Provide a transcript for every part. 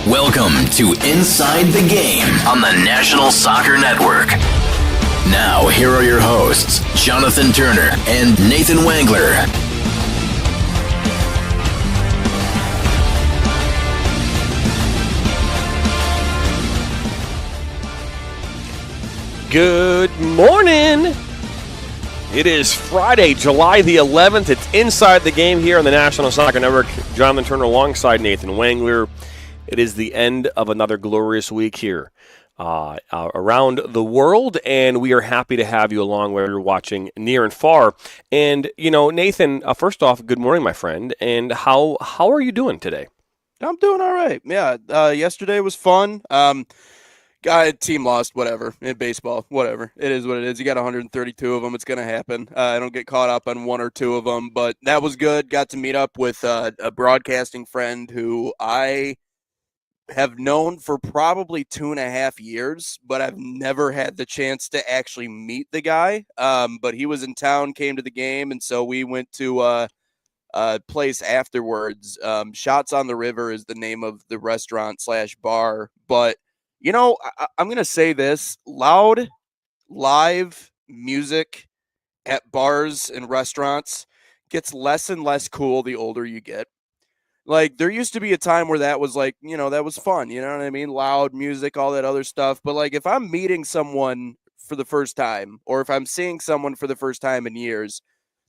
Welcome to Inside the Game on the National Soccer Network. Now, here are your hosts, Jonathan Turner and Nathan Wangler. Good morning. It is Friday, July the 11th. It's Inside the Game here on the National Soccer Network. Jonathan Turner alongside Nathan Wangler. It is the end of another glorious week here around the world, and we are happy to have you along where you're watching near and far. And, you know, Nathan, first off, good morning, my friend. And how are you doing today? I'm doing all right. Yeah, yesterday was fun. Team lost, whatever, in baseball, whatever. It is what it is. You got 132 of them. It's going to happen. I don't get caught up on one or two of them, but that was good. Got to meet up with a broadcasting friend who I have known for probably 2.5 years, but I've never had the chance to actually meet the guy. But he was in town, came to the game, and so we went to a place afterwards. Shots on the River is the name of the restaurant / bar. But, you know, I'm going to say this. Loud, live music at bars and restaurants gets less and less cool the older you get. Like, there used to be a time where that was like, you know, that was fun. You know what I mean? Loud music, all that other stuff. But, like, if I'm meeting someone for the first time, or if I'm seeing someone for the first time in years,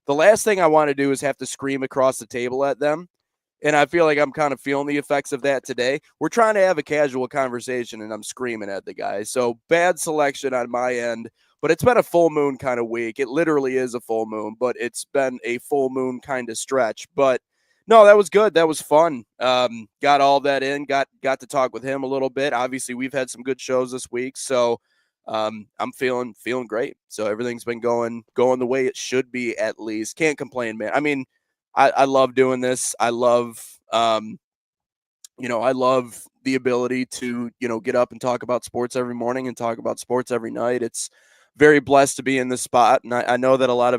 the last thing I want to do is have to scream across the table at them. And I feel like I'm kind of feeling the effects of that today. We're trying to have a casual conversation, and I'm screaming at the guy. So bad selection on my end. But it's been a full moon kind of week. It literally is a full moon, but it's been a full moon kind of stretch. But no, that was good. That was fun. Got all that in. Got to talk with him a little bit. Obviously, we've had some good shows this week, so I'm feeling great. So everything's been going the way it should be, at least. Can't complain, man. I mean, I love doing this. I love I love the ability to, get up and talk about sports every morning and talk about sports every night. It's very blessed to be in this spot, and I know that a lot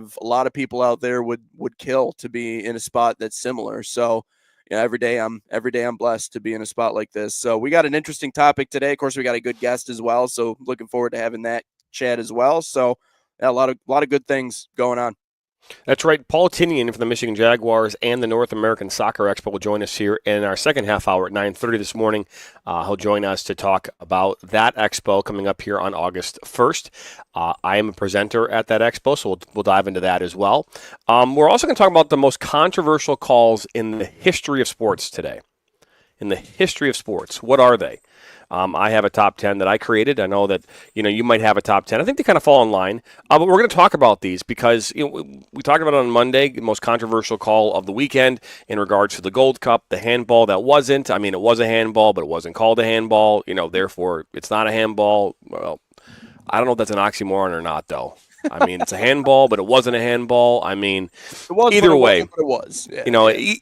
of people out there would kill to be in a spot that's similar. So, every day I'm blessed to be in a spot like this. So we got an interesting topic today. Of course, we got a good guest as well. So looking forward to having that chat as well. So yeah, a lot of good things going on. That's right. Paul Tinian from the Michigan Jaguars and the North American Soccer Expo will join us here in our second half hour at 9:30 this morning. He'll join us to talk about that expo coming up here on August 1st. I am a presenter at that expo, so we'll dive into that as well. We're also going to talk about the most controversial calls in the history of sports today. In the history of sports, what are they? I have a top 10 that I created. I know that, you might have a top 10. I think they kind of fall in line. But we're going to talk about these because we talked about it on Monday, the most controversial call of the weekend in regards to the Gold Cup, the handball that wasn't. I mean, it was a handball, but it wasn't called a handball. Therefore, it's not a handball. Well, I don't know if that's an oxymoron or not, though. I mean, it's a handball, but it wasn't a handball. I mean, either way, it was. Yeah,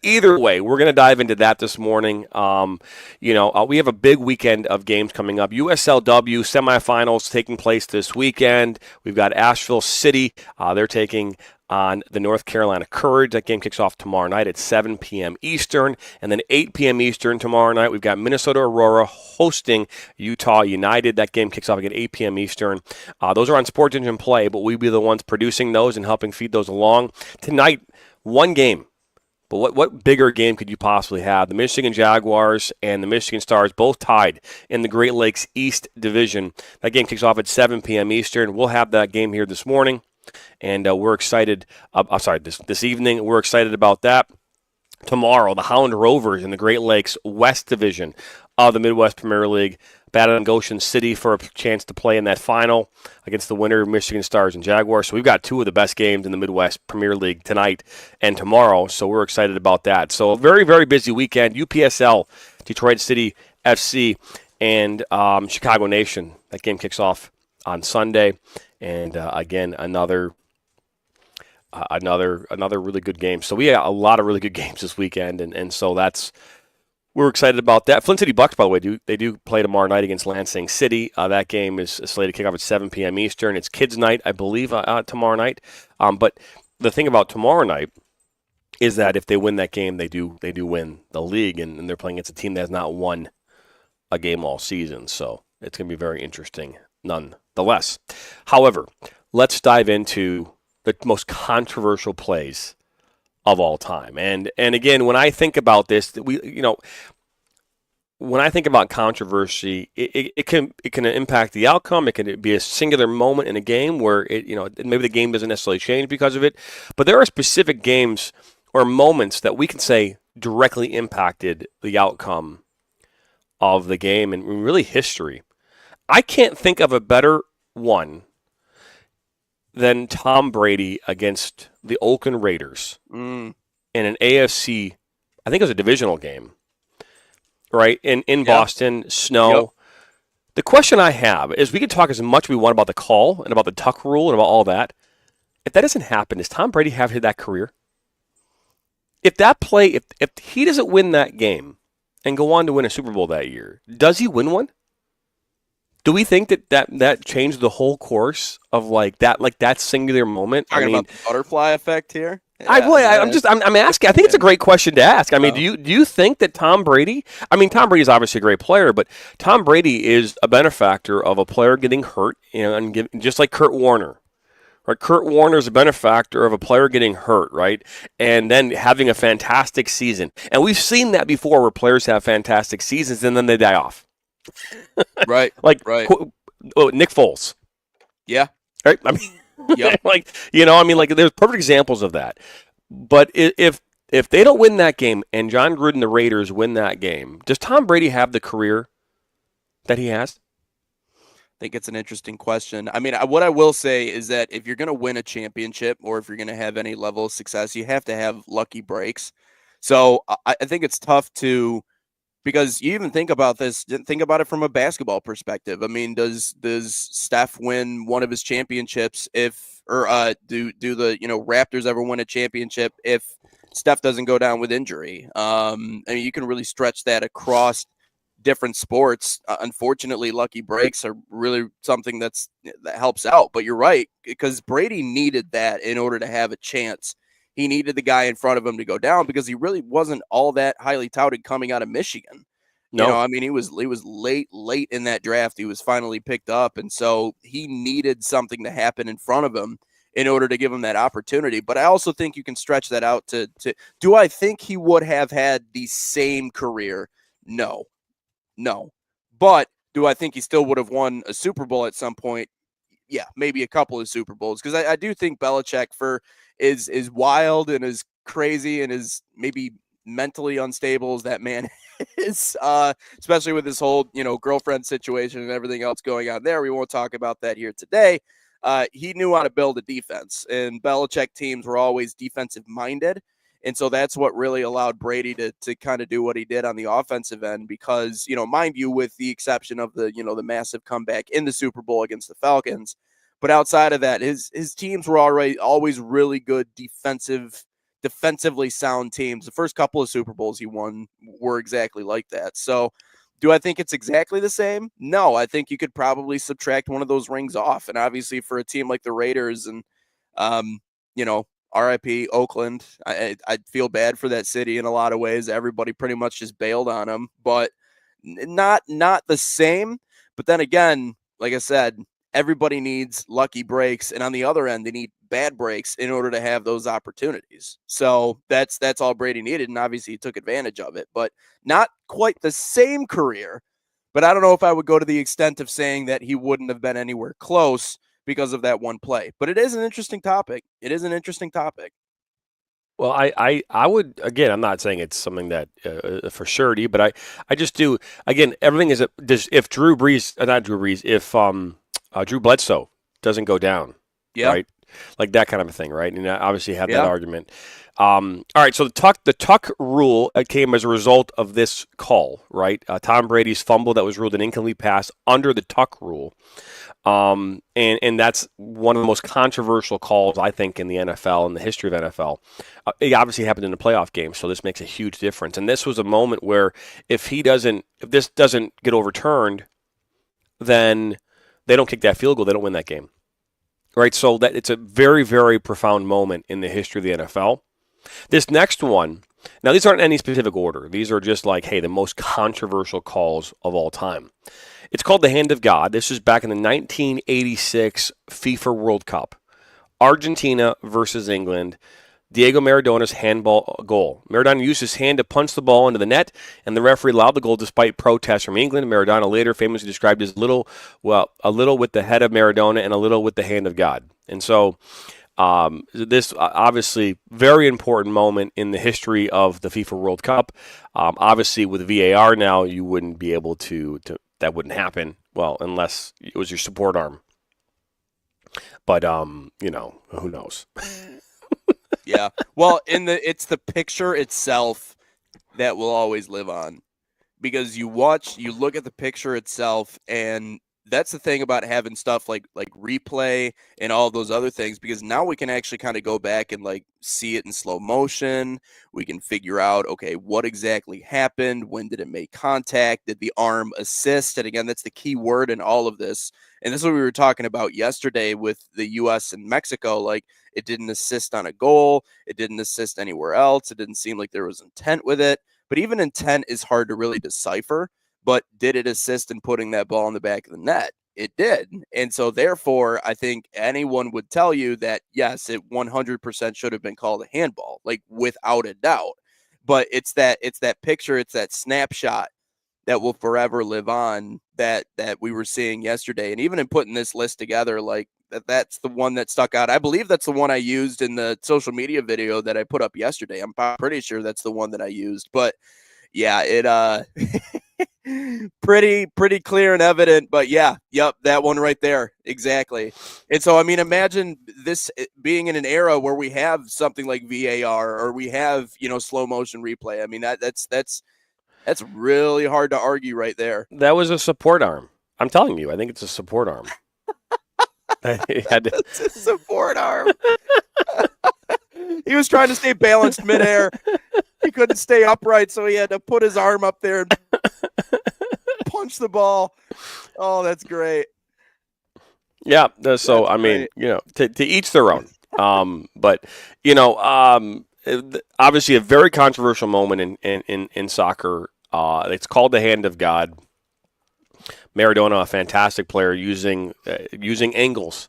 either way, we're going to dive into that this morning. We have a big weekend of games coming up. USLW semifinals taking place this weekend. We've got Asheville City. They're taking on the North Carolina Courage. That game kicks off tomorrow night at 7 p.m. Eastern. And then 8 p.m. Eastern tomorrow night, we've got Minnesota Aurora hosting Utah United. That game kicks off again at 8 p.m. Eastern. Those are on Sports Engine Play, but we'll be the ones producing those and helping feed those along. Tonight, one game. But what bigger game could you possibly have? The Michigan Jaguars and the Michigan Stars both tied in the Great Lakes East Division. That game kicks off at 7 p.m. Eastern. We'll have that game here this morning. And we're excited. This evening, we're excited about that. Tomorrow, the Hound Rovers in the Great Lakes West Division of the Midwest Premier League battling Goshen City for a chance to play in that final against the winner of Michigan Stars and Jaguars. So we've got two of the best games in the Midwest Premier League tonight and tomorrow. So we're excited about that. So a very, very busy weekend. UPSL, Detroit City FC, and Chicago Nation. That game kicks off on Sunday. And again, another really good game. So we got a lot of really good games this weekend, and so we're excited about that. Flint City Bucks, by the way, they do play tomorrow night against Lansing City. That game is slated to kick off at 7 p.m. Eastern. It's kids' night, I believe, tomorrow night. But the thing about tomorrow night is that if they win that game, they do win the league, and they're playing against a team that has not won a game all season. So it's going to be very interesting nonetheless. However, let's dive into the most controversial plays of all time. And again, when I think about this, when I think about controversy, it can impact the outcome. It can be a singular moment in a game where maybe the game doesn't necessarily change because of it. But there are specific games or moments that we can say directly impacted the outcome of the game and really history. I can't think of a better one than Tom Brady against the Oakland Raiders in an AFC, I think it was a divisional game, right? In Boston, snow. Yep. The question I have is, we can talk as much as we want about the call and about the Tuck rule and about all that. If that doesn't happen, does Tom Brady have that career? If that play, if he doesn't win that game and go on to win a Super Bowl that year, does he win one? Do we think that changed the whole course of that singular moment? Talking about the butterfly effect here. I'm asking. I think it's a great question to ask. I mean, do you think that Tom Brady? I mean, Tom Brady is obviously a great player, but Tom Brady is a benefactor of a player getting hurt, and just like Kurt Warner. Right? Kurt Warner is a benefactor of a player getting hurt, right? And then having a fantastic season. And we've seen that before, where players have fantastic seasons and then they die off. Right. Nick Foles. Yeah. Right. I mean, there's perfect examples of that. But if they don't win that game and John Gruden, the Raiders, win that game, does Tom Brady have the career that he has? I think it's an interesting question. I mean, what I will say is that if you're going to win a championship, or if you're going to have any level of success, you have to have lucky breaks. So I think it's tough because you even think about it from a basketball perspective. I mean, does Steph win one of his championships do the Raptors ever win a championship if Steph doesn't go down with injury? I mean, you can really stretch that across different sports. Unfortunately, lucky breaks are really something that helps out. But you're right, because Brady needed that in order to have a chance. He needed the guy in front of him to go down, because he really wasn't all that highly touted coming out of Michigan. No. I mean, he was late in that draft. He was finally picked up, and so he needed something to happen in front of him in order to give him that opportunity. But I also think you can stretch that out to do I think he would have had the same career? No. But do I think he still would have won a Super Bowl at some point? Yeah, maybe a couple of Super Bowls, because I do think Belichick is wild and as crazy and as maybe mentally unstable as that man is, especially with this whole girlfriend situation and everything else going on there. We won't talk about that here today. He knew how to build a defense, and Belichick teams were always defensive minded. And so that's what really allowed Brady to kind of do what he did on the offensive end, because, mind you, with the exception of the massive comeback in the Super Bowl against the Falcons, but outside of that, his teams were always really good defensively sound teams. The first couple of Super Bowls he won were exactly like that. So do I think it's exactly the same? No, I think you could probably subtract one of those rings off. And obviously for a team like the Raiders and, RIP Oakland, I feel bad for that city in a lot of ways. Everybody pretty much just bailed on him, but not the same. But then again, like I said, everybody needs lucky breaks, and on the other end, they need bad breaks in order to have those opportunities. So that's all Brady needed, and obviously he took advantage of it. But not quite the same career. But I don't know if I would go to the extent of saying that he wouldn't have been anywhere close because of that one play. But it is an interesting topic. Well, I would, again, I'm not saying it's something that for surety, but I just do, again, everything is, if Drew Bledsoe doesn't go down, right? Like that kind of a thing, right? And I obviously had that argument. All right, so the Tuck rule came as a result of this call, right? Tom Brady's fumble that was ruled an incomplete pass under the Tuck rule. And that's one of the most controversial calls, I think, in the NFL, in the history of NFL. It obviously happened in a playoff game, so this makes a huge difference. And this was a moment where if this doesn't get overturned, then they don't kick that field goal, they don't win that game. Right? So that it's a very, very profound moment in the history of the NFL. This next one Now, these aren't in any specific order. These are just like, hey, the most controversial calls of all time. It's called the Hand of God. This is back in the 1986 FIFA World Cup. Argentina versus England. Diego Maradona's handball goal. Maradona used his hand to punch the ball into the net, and the referee allowed the goal despite protests from England. Maradona later famously described as a little with the head of Maradona and a little with the hand of God. And so this obviously very important moment in the history of the FIFA World Cup. Obviously, with VAR now, you wouldn't be able to that wouldn't happen. Well, unless it was your support arm. But who knows? Yeah. Well, it's the picture itself that will always live on, because you look at the picture itself, and that's the thing about having stuff like replay and all those other things, because now we can actually kind of go back and like see it in slow motion. We can figure out, okay, what exactly happened? When did it make contact? Did the arm assist? And again, that's the key word in all of this. And this is what we were talking about yesterday with the U.S. and Mexico. Like, it didn't assist on a goal. It didn't assist anywhere else. It didn't seem like there was intent with it. But even intent is hard to really decipher. But did it assist in putting that ball in the back of the net? It did. And so therefore, I think anyone would tell you that, yes, it 100% should have been called a handball, like without a doubt. But it's that picture, it's that snapshot that will forever live on that we were seeing yesterday. And even in putting this list together, like that's the one that stuck out. I believe that's the one I used in the social media video that I put up yesterday. I'm pretty sure that's the one that I used. But yeah, it pretty clear and evident. But yeah, yep, that one right there. Exactly. And so, I mean, imagine this being in an era where we have something like VAR, or we have, slow motion replay. I mean, that's really hard to argue right there. That was a support arm. I'm telling you, I think it's a support arm. It's a support arm. He was trying to stay balanced midair. He couldn't stay upright, so he had to put his arm up there and punch the ball. Oh, that's great. Yeah. So, I mean, to each their own. But, obviously a very controversial moment in soccer. It's called the Hand of God. Maradona, a fantastic player, using angles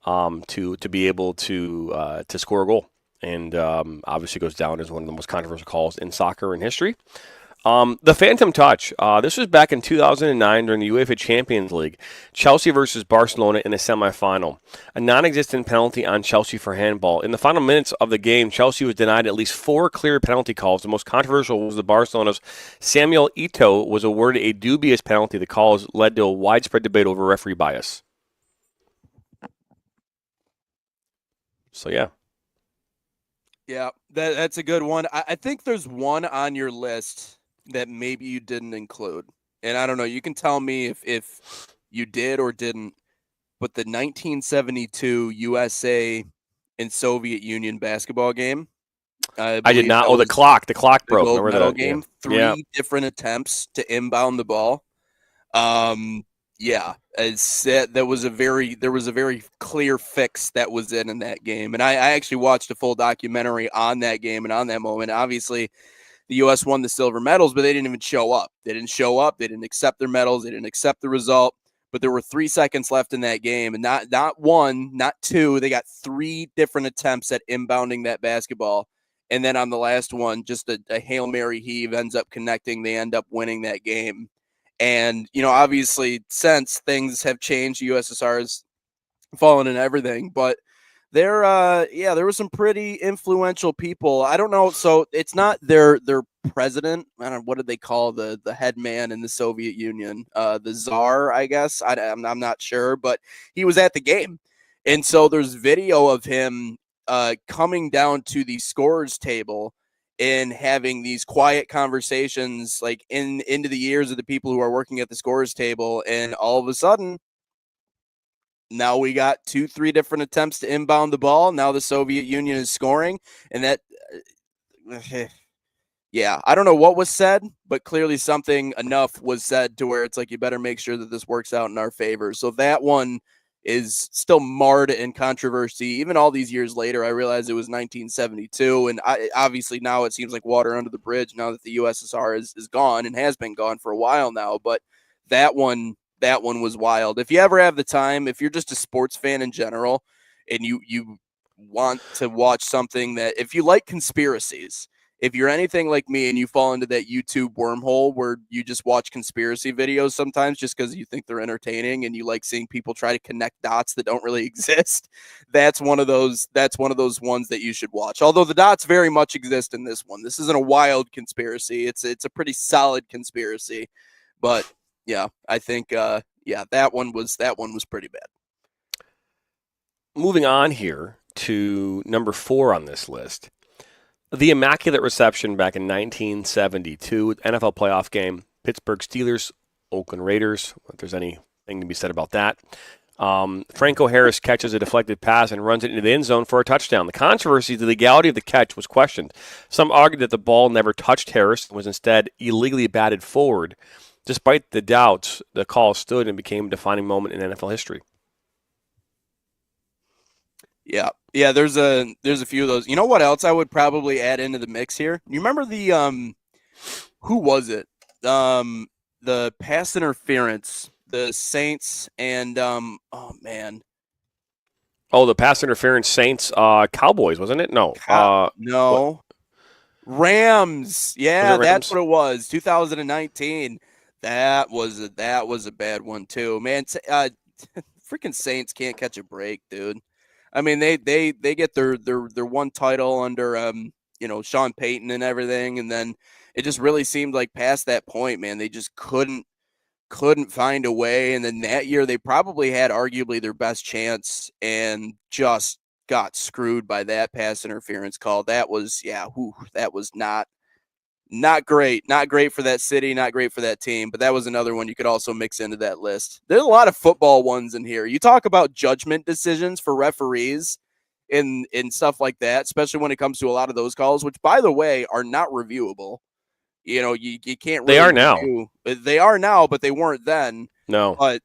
to be able to score a goal, and obviously goes down as one of the most controversial calls in soccer in history. The Phantom Touch. This was back in 2009 during the UEFA Champions League. Chelsea versus Barcelona in a semifinal. A non-existent penalty on Chelsea for handball. In the final minutes of the game, Chelsea was denied at least 4 clear penalty calls. The most controversial was the Barcelona's Samuel Eto'o was awarded a dubious penalty. The calls led to a widespread debate over referee bias. So, yeah. Yeah, that's a good one. I think there's one on your list that maybe you didn't include. And I don't know, you can tell me if you did or didn't, but the 1972 USA and Soviet Union basketball game. I did not. Oh, the clock broke. The gold medal game. Yeah. 3 different attempts to inbound the ball. Yeah, there was a very clear fix that was in that game. And I actually watched a full documentary on that game and on that moment. Obviously, the U.S. won the silver medals, but they didn't even show up. They didn't show up. They didn't accept their medals. They didn't accept the result. But there were 3 seconds left in that game, and not one, not two. They got 3 different attempts at inbounding that basketball. And then on the last one, just a Hail Mary heave ends up connecting. They end up winning that game. And, obviously, since things have changed, USSR has fallen in everything. But there were some pretty influential people. I don't know. So it's not their president. I don't know, what did they call the head man in the Soviet Union? The Tsar, I guess. I'm not sure. But he was at the game. And so there's video of him coming down to the scorer's table and having these quiet conversations, like into the ears of the people who are working at the scorer's table. And all of a sudden, now we got 2-3 different attempts to inbound the ball. Now the Soviet Union is scoring. And that, yeah, I don't know what was said, but clearly something enough was said to where it's like, you better make sure that this works out in our favor. So that one is still marred in controversy. Even all these years later, I realized it was 1972, and obviously now it seems like water under the bridge now that the USSR is gone and has been gone for a while now. But that one was wild. If you ever have the time, if you're just a sports fan in general, and you want to watch something that, if you like conspiracies, if you're anything like me and you fall into that YouTube wormhole where you just watch conspiracy videos sometimes just because you think they're entertaining and you like seeing people try to connect dots that don't really exist, that's one of those ones that you should watch. Although the dots very much exist in this one. This isn't a wild conspiracy. It's a pretty solid conspiracy. But yeah, I think that one was pretty bad. Moving on here to number 4 on this list. The Immaculate Reception back in 1972, NFL playoff game, Pittsburgh Steelers, Oakland Raiders. If there's anything to be said about that. Franco Harris catches a deflected pass and runs it into the end zone for a touchdown. The controversy, the legality of the catch was questioned. Some argued that the ball never touched Harris and was instead illegally batted forward. Despite the doubts, the call stood and became a defining moment in NFL history. Yeah, there's a few of those. You know what else I would probably add into the mix here? You remember the who was it? The pass interference, the Saints and the pass interference Saints Cowboys, wasn't it? No. No. What? Rams. Yeah, Rams? That's what it was. 2019. That was a bad one too. Man, freaking Saints can't catch a break, dude. I mean, they get their one title under Sean Payton and everything, and then it just really seemed like past that point, man, they just couldn't find a way. And then that year they probably had arguably their best chance and just got screwed by that pass interference call. That was that was not great. Not great for that city, not great for that team, but that was another one you could also mix into that list. There's a lot of football ones in here. You talk about judgment decisions for referees in stuff like that, especially when it comes to a lot of those calls, which, by the way, are not reviewable. You know, you can't really. They are now. They are now, but they weren't then. No. But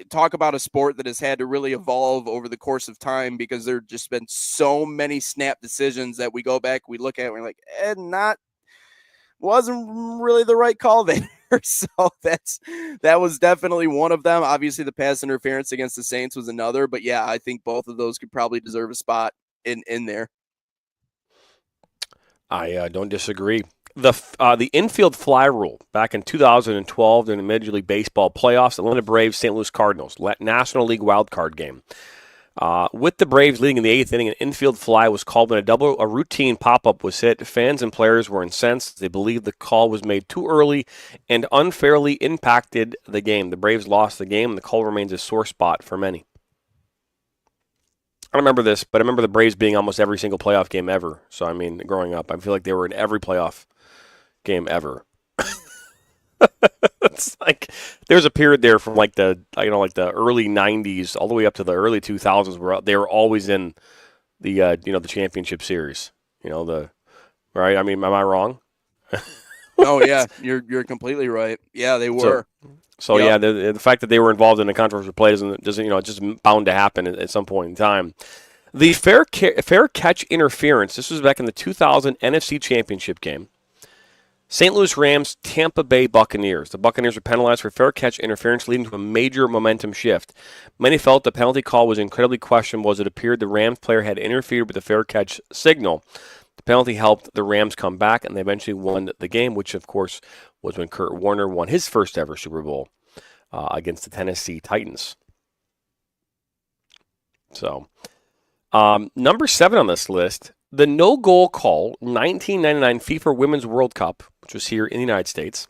talk about a sport that has had to really evolve over the course of time, because there just been so many snap decisions that we go back, we look at, and we're like, wasn't really the right call there. So that was definitely one of them. Obviously, the pass interference against the Saints was another, but yeah, I think both of those could probably deserve a spot in there. I don't disagree. The infield fly rule back in 2012 during the Major League Baseball playoffs, Atlanta Braves, St. Louis Cardinals, National League wildcard game. With the Braves leading in the 8th inning, an infield fly was called when a routine pop-up was hit. Fans and players were incensed. They believed the call was made too early and unfairly impacted the game. The Braves lost the game, and the call remains a sore spot for many. I don't remember this, but I remember the Braves being almost every single playoff game ever. So, I mean, growing up, I feel like they were in every playoff game ever. It's like there's a period there from like the early 90s all the way up to the early 2000s where they were always in the the championship series. Right? I mean, am I wrong? Oh yeah, you're completely right. Yeah, they were. So yep. Yeah, the fact that they were involved in a controversial play doesn't it's just bound to happen at some point in time. The fair catch interference. This was back in the 2000 NFC Championship game. St. Louis Rams, Tampa Bay Buccaneers. The Buccaneers were penalized for fair catch interference, leading to a major momentum shift. Many felt the penalty call was incredibly questionable as it appeared the Rams player had interfered with the fair catch signal. The penalty helped the Rams come back, and they eventually won the game, which, of course, was when Kurt Warner won his first ever Super Bowl against the Tennessee Titans. So, number 7 on this list, the no-goal call, 1999 FIFA Women's World Cup, which was here in the United States.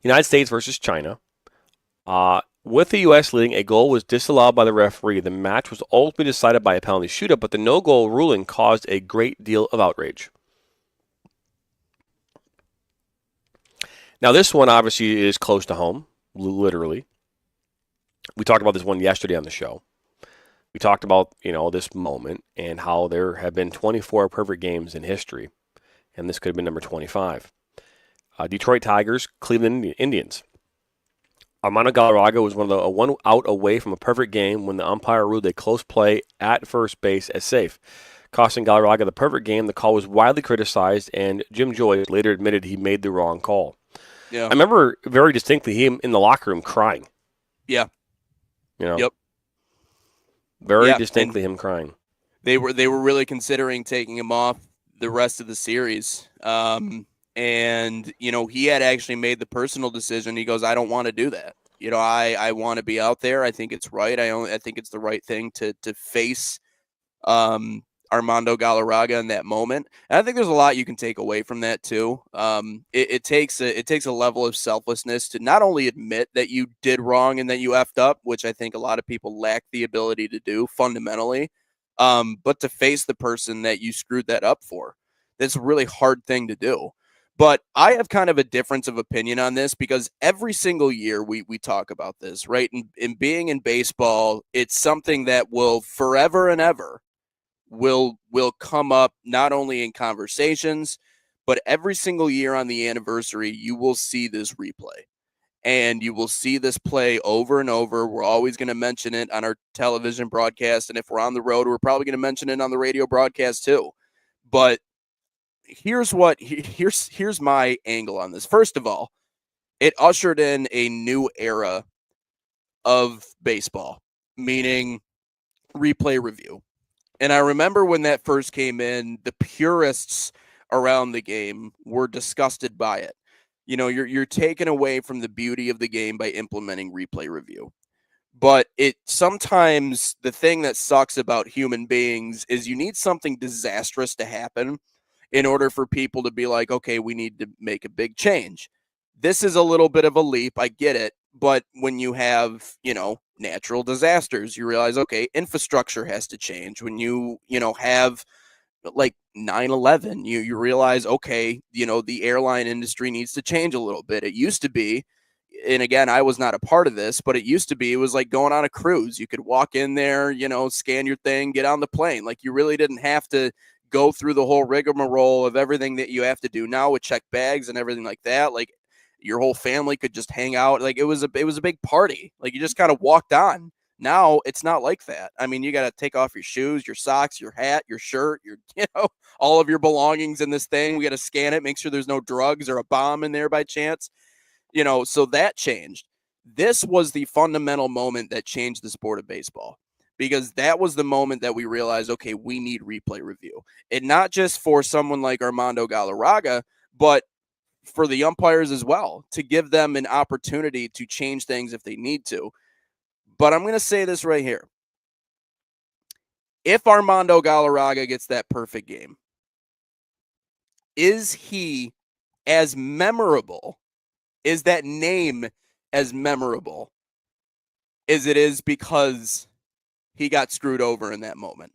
United States versus China. With the U.S. leading, a goal was disallowed by the referee. The match was ultimately decided by a penalty shootout, but the no-goal ruling caused a great deal of outrage. Now, this one obviously is close to home, literally. We talked about this one yesterday on the show. We talked about, this moment and how there have been 24 perfect games in history, and this could have been number 25. Detroit Tigers, Cleveland Indians. Armando Galarraga was one out away from a perfect game when the umpire ruled a close play at first base as safe, costing Galarraga the perfect game. The call was widely criticized, and Jim Joyce later admitted he made the wrong call. Yeah. I remember very distinctly him in the locker room crying. Yeah. Yep. Very distinctly him crying. They were really considering taking him off the rest of the series. And, he had actually made the personal decision. He goes, I don't want to do that. I want to be out there. I think it's right. I think it's the right thing to face Armando Galarraga in that moment. And I think there's a lot you can take away from that too. It takes a level of selflessness to not only admit that you did wrong and that you effed up, which I think a lot of people lack the ability to do fundamentally, but to face the person that you screwed that up for. That's a really hard thing to do. But I have kind of a difference of opinion on this because every single year we talk about this, right? And being in baseball, it's something that will forever and ever will come up not only in conversations, but every single year on the anniversary, you will see this replay. And you will see this play over and over. We're always going to mention it on our television broadcast. And if we're on the road, we're probably going to mention it on the radio broadcast too. But here's my angle on this. First of all, it ushered in a new era of baseball, meaning replay review. And I remember when that first came in, the purists around the game were disgusted by it. You're taken away from the beauty of the game by implementing replay review. But sometimes the thing that sucks about human beings is you need something disastrous to happen in order for people to be like, okay, we need to make a big change. This is a little bit of a leap. I get it. But when you have, natural disasters, you realize, okay, infrastructure has to change. When you have like 9/11, you realize, okay, the airline industry needs to change a little bit. It used to be, and again, I was not a part of this, but it was like going on a cruise. You could walk in there, scan your thing, get on the plane. Like you really didn't have to go through the whole rigmarole of everything that you have to do now with check bags and everything like that. Like your whole family could just hang out. Like it was a big party. Like you just kind of walked on. Now it's not like that. I mean, you got to take off your shoes, your socks, your hat, your shirt, all of your belongings in this thing. We got to scan it, make sure there's no drugs or a bomb in there by chance. So that changed. This was the fundamental moment that changed the sport of baseball, because that was the moment that we realized, okay, we need replay review. And not just for someone like Armando Galarraga, but for the umpires as well, to give them an opportunity to change things if they need to. But I'm going to say this right here. If Armando Galarraga gets that perfect game, is he as memorable? Is that name as memorable as it is because he got screwed over in that moment?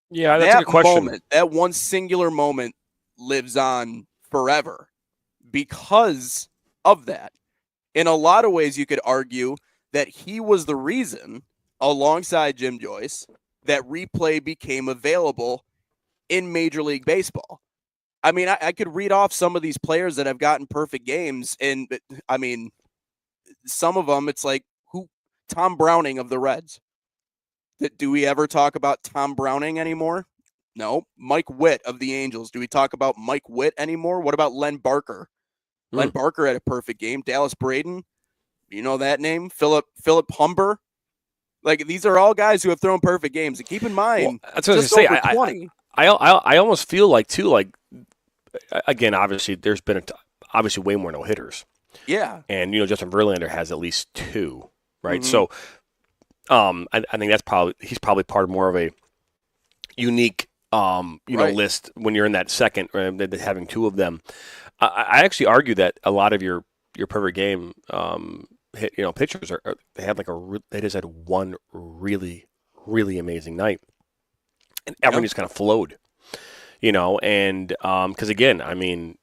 Yeah, that's a good question. Moment, that one singular moment lives on forever because of that. In a lot of ways, you could argue that he was the reason, alongside Jim Joyce, that replay became available in Major League Baseball. I mean, I could read off some of these players that have gotten perfect games, and I mean, some of them, it's like, Tom Browning of the Reds. Do we ever talk about Tom Browning anymore? No. Mike Witt of the Angels. Do we talk about Mike Witt anymore? What about Len Barker? Len Barker had a perfect game. Dallas Braden, you know that name? Philip Humber. Like, these are all guys who have thrown perfect games. And keep in mind, well, that's what just I was over say. 20. I almost feel like, too, like, again, obviously, there's been obviously way more no-hitters. Yeah. And, Justin Verlander has at least 2, right? Mm-hmm. So, I think he's probably part of more of a unique, right, list when you're in that second, having 2 of them. I actually argue that a lot of your perfect game pitchers they had they just had one really, really amazing night, and everything just kind of flowed, and because again, I mean,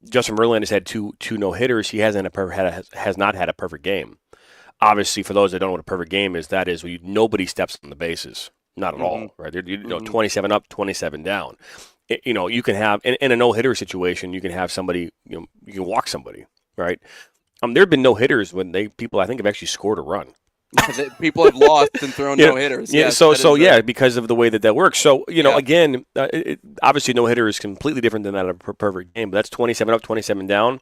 Justin Verlander's had two no hitters. He has not had a perfect game. Obviously, for those that don't know what a perfect game is, that is when nobody steps on the bases, not at all, right? 27 up, 27 down. You can have in a no-hitter situation, you can have somebody, you can walk somebody, right? There have been no hitters when people I think have actually scored a run. People have lost and thrown no hitters. Yeah, Yes, because of the way that works. So again, obviously no hitter is completely different than that of a perfect game. But that's 27 up, 27 down.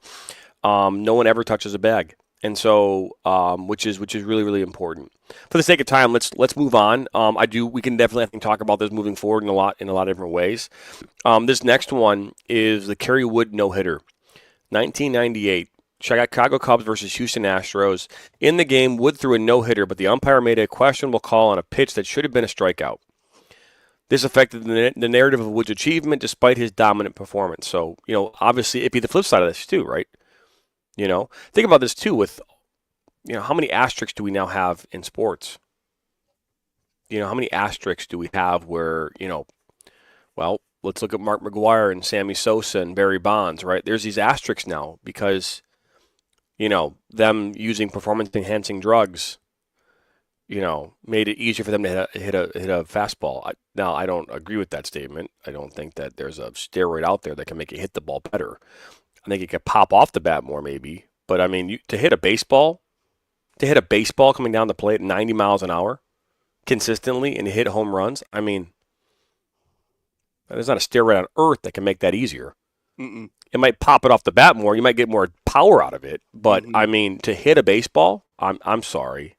No one ever touches a bag, and so which is really really important. For the sake of time, let's move on. We can definitely I think talk about this moving forward in a lot of different ways. This next one is the Kerry Wood no hitter, 1998. Chicago Cubs versus Houston Astros. In the game, Wood threw a no-hitter, but the umpire made a questionable call on a pitch that should have been a strikeout. This affected the narrative of Wood's achievement despite his dominant performance. So, obviously it'd be the flip side of this too, right? Think about this too with, how many asterisks do we now have in sports? How many asterisks do we have where, well, let's look at Mark McGwire and Sammy Sosa and Barry Bonds, right? There's these asterisks now because them using performance-enhancing drugs, made it easier for them to hit a fastball. Now, I don't agree with that statement. I don't think that there's a steroid out there that can make you hit the ball better. I think it could pop off the bat more, maybe. But, I mean, to hit a baseball coming down the plate at 90 miles an hour consistently and hit home runs, I mean, there's not a steroid on earth that can make that easier. Mm-mm. It might pop it off the bat more. You might get more power out of it. But, I mean, to hit a baseball, I'm sorry.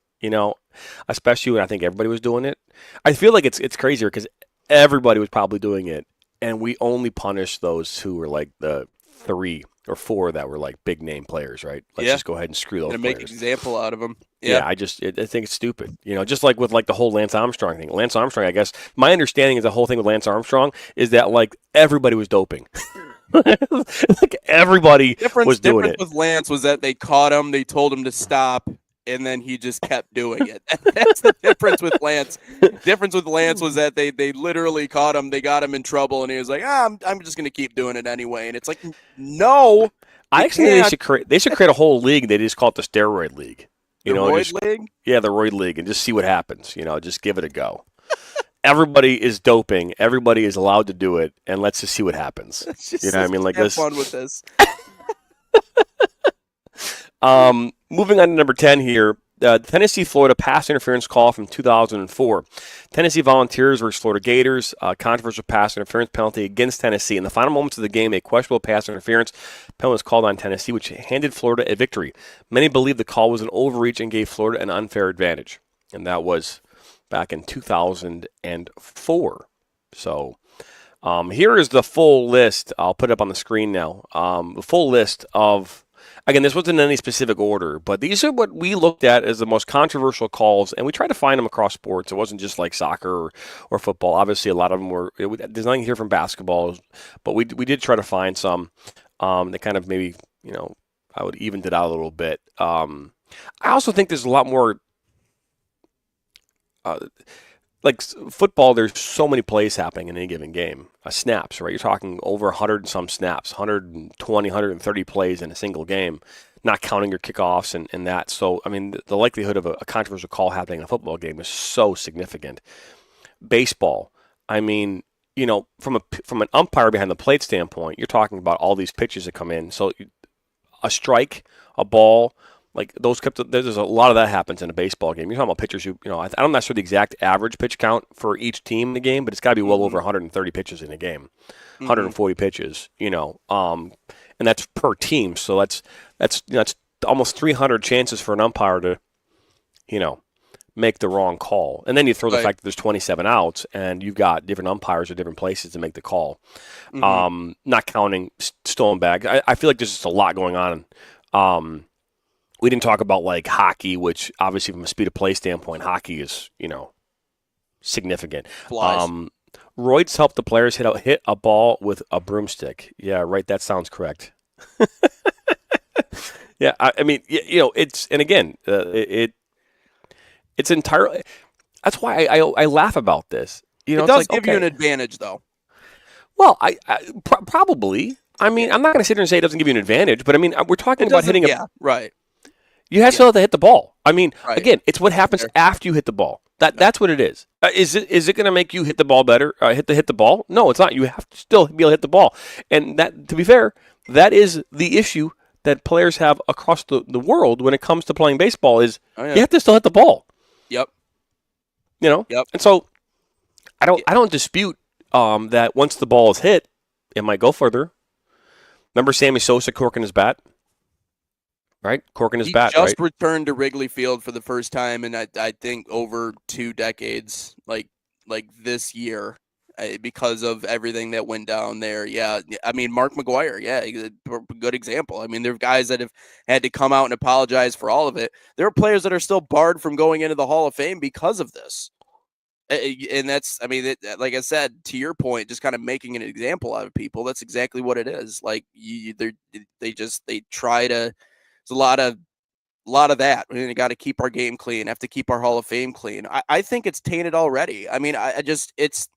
Especially when I think everybody was doing it. I feel like it's crazier because everybody was probably doing it. And we only punished those who were like the 3 or 4 that were like big name players, right? Let's just go ahead and screw those players. Make an example out of them. Yeah, I think it's stupid. Just like with like the whole Lance Armstrong thing. Lance Armstrong, I guess, my understanding is the whole thing with Lance Armstrong is that like everybody was doping. Like everybody was doing it. With Lance was that they caught him, they told him to stop, and then he just kept doing it. That's the difference with Lance. Difference with Lance was that they literally caught him, they got him in trouble, and he was like, I'm just gonna keep doing it anyway. And it's like, no. I actually think they should create a whole league. They just call it the steroid league. The Roid League? Yeah, the Roid League, and just see what happens. Just give it a go. Everybody is doping. Everybody is allowed to do it, and let's just see what happens. You know what I mean? Like have this. Fun with this. Moving on to number 10 here. Tennessee-Florida pass interference call from 2004. Tennessee Volunteers versus Florida Gators. Controversial pass interference penalty against Tennessee. In the final moments of the game, a questionable pass interference penalty was called on Tennessee, which handed Florida a victory. Many believe the call was an overreach and gave Florida an unfair advantage. And that was back in 2004. So here is the full list. I'll put it up on the screen now. The full list of, again, this wasn't in any specific order, but these are what we looked at as the most controversial calls, and we tried to find them across sports. It wasn't just like soccer or football. Obviously, a lot of them were. There's nothing here from basketball, but we did try to find some that kind of maybe, I would evened it out a little bit. I also think there's a lot more. Like football, there's so many plays happening in any given game. Snaps, right? You're talking over 100 and some snaps, 120, 130 plays in a single game, not counting your kickoffs and that. So, I mean, the likelihood of a controversial call happening in a football game is so significant. Baseball, I mean, from an umpire behind the plate standpoint, you're talking about all these pitches that come in. So a strike, a ball, like those there's a lot of that happens in a baseball game. You're talking about pitchers who, I'm not sure the exact average pitch count for each team in the game, but it's got to be well over 130 pitches in a game, 140 pitches, and that's per team. So that's almost 300 chances for an umpire to, make the wrong call. And then you throw the fact that there's 27 outs and you've got different umpires at different places to make the call. Not counting stolen bag. I feel like there's just a lot going on. We didn't talk about like hockey, which obviously from a speed of play standpoint, hockey is, significant. Roids help the players hit a ball with a broomstick. Yeah, right. That sounds correct. Yeah, I mean, it's, and again, it's entirely. That's why I laugh about this. It does give you an advantage, though. Well, I probably. I mean, I'm not going to sit here and say it doesn't give you an advantage, but I mean, we're talking about hitting a right. You have to hit the ball. I mean, again, it's what happens after you hit the ball. That's what it is. Is it going to make you hit the ball better? Hit the ball? No, it's not. You have to still be able to hit the ball. And that, to be fair, that is the issue that players have across the world when it comes to playing baseball is Oh, yeah. you have to still hit the ball. Yep. You know? Yep. And so I don't dispute that once the ball is hit, it might go further. Remember Sammy Sosa corking his bat? Right? Corking his bat, He just right? returned to Wrigley Field for the first time in I think over 2 decades, like this year, because of everything that went down there. Yeah, I mean Mark McGwire, yeah, he's a good example. I mean, there are guys that have had to come out and apologize for all of it. There are players that are still barred from going into the Hall of Fame because of this. And that's, I mean, like I said, to your point, just kind of making an example out of people. That's exactly what it is. Like they try to. There's a lot of that. I mean, we got to keep our game clean. Have to keep our Hall of Fame clean. I think it's tainted already. I mean, it's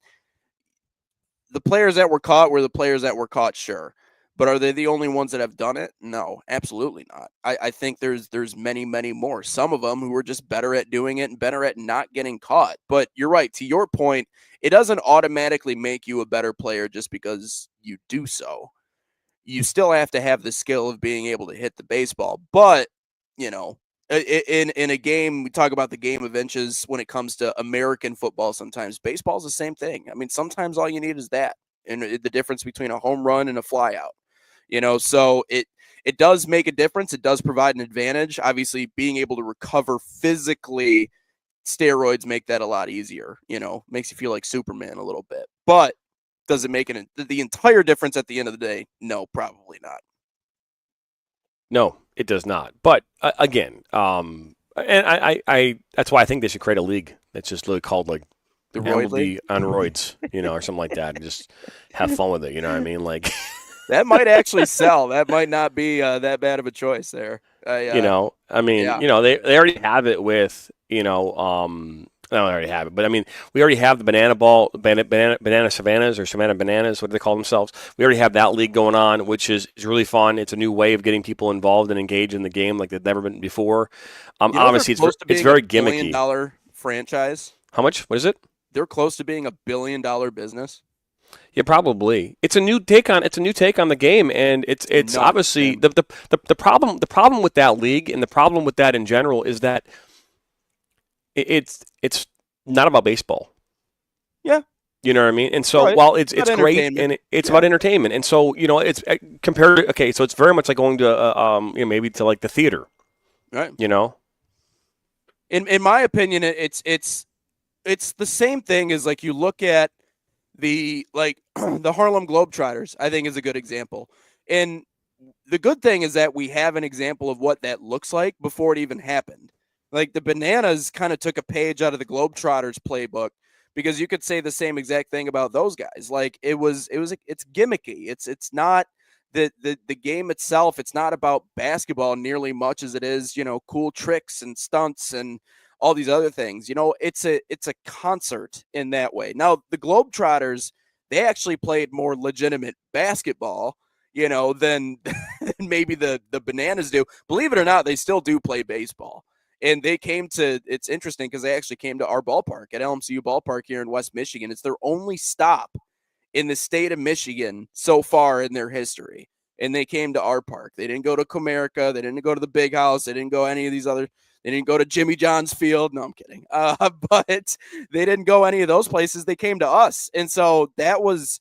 the players that were caught were the players that were caught, sure. But are they the only ones that have done it? No, absolutely not. I think there's many, many more. Some of them who are just better at doing it and better at not getting caught. But you're right. To your point, it doesn't automatically make you a better player just because you do so. You still have to have the skill of being able to hit the baseball. But, you know, in a game, we talk about the game of inches when it comes to American football sometimes. Baseball's the same thing. I mean, sometimes all you need is that. And the difference between a home run and a fly out. You know, so it does make a difference. It does provide an advantage. Obviously, being able to recover physically, steroids make that a lot easier. You know, makes you feel like Superman a little bit. But does it make the entire difference at the end of the day? No, probably not. No, it does not. But again, and I that's why I think they should create a league that's just literally called like The Roid League on roids, you know, or something like that, and just have fun with it. You know what I mean? Like that might actually sell. That might not be that bad of a choice there. you know, I mean, yeah. you know, they already have it with, you know, they already have it, but I mean, we already have the banana savannas or savannah bananas. What do they call themselves? We already have that league going on, which is really fun. It's a new way of getting people involved and engaged in the game like they've never been before. Obviously, it's very gimmicky. $1 billion franchise. How much? What is it? They're close to being $1 billion business. Yeah, probably. It's a new take on the game, and it's No, obviously man. the problem with that league and the problem with that in general is that it's not about baseball. Yeah. You know what I mean? And so Right. while it's About great entertainment. and it's about entertainment, and so you know it's compared. Okay, so it's very much like going to you know, maybe to like the theater. Right. You know. In my opinion, it's the same thing as like you look at the the Harlem Globetrotters, I think is a good example. And the good thing is that we have an example of what that looks like before it even happened. Like the Bananas kind of took a page out of the Globetrotters playbook because you could say the same exact thing about those guys. Like it's gimmicky. It's not the game itself. It's not about basketball nearly much as it is, you know, cool tricks and stunts and all these other things. You know, it's a concert in that way. Now, the Globetrotters, they actually played more legitimate basketball, you know, than maybe the Bananas do. Believe it or not, they still do play baseball. And they came to, it's interesting because they actually came to our ballpark at LMCU Ballpark here in West Michigan. It's their only stop in the state of Michigan so far in their history. And they came to our park. They didn't go to Comerica. They didn't go to the Big House. They didn't go any of these other. They didn't go to Jimmy John's Field. No, I'm kidding. But they didn't go any of those places. They came to us. And so that was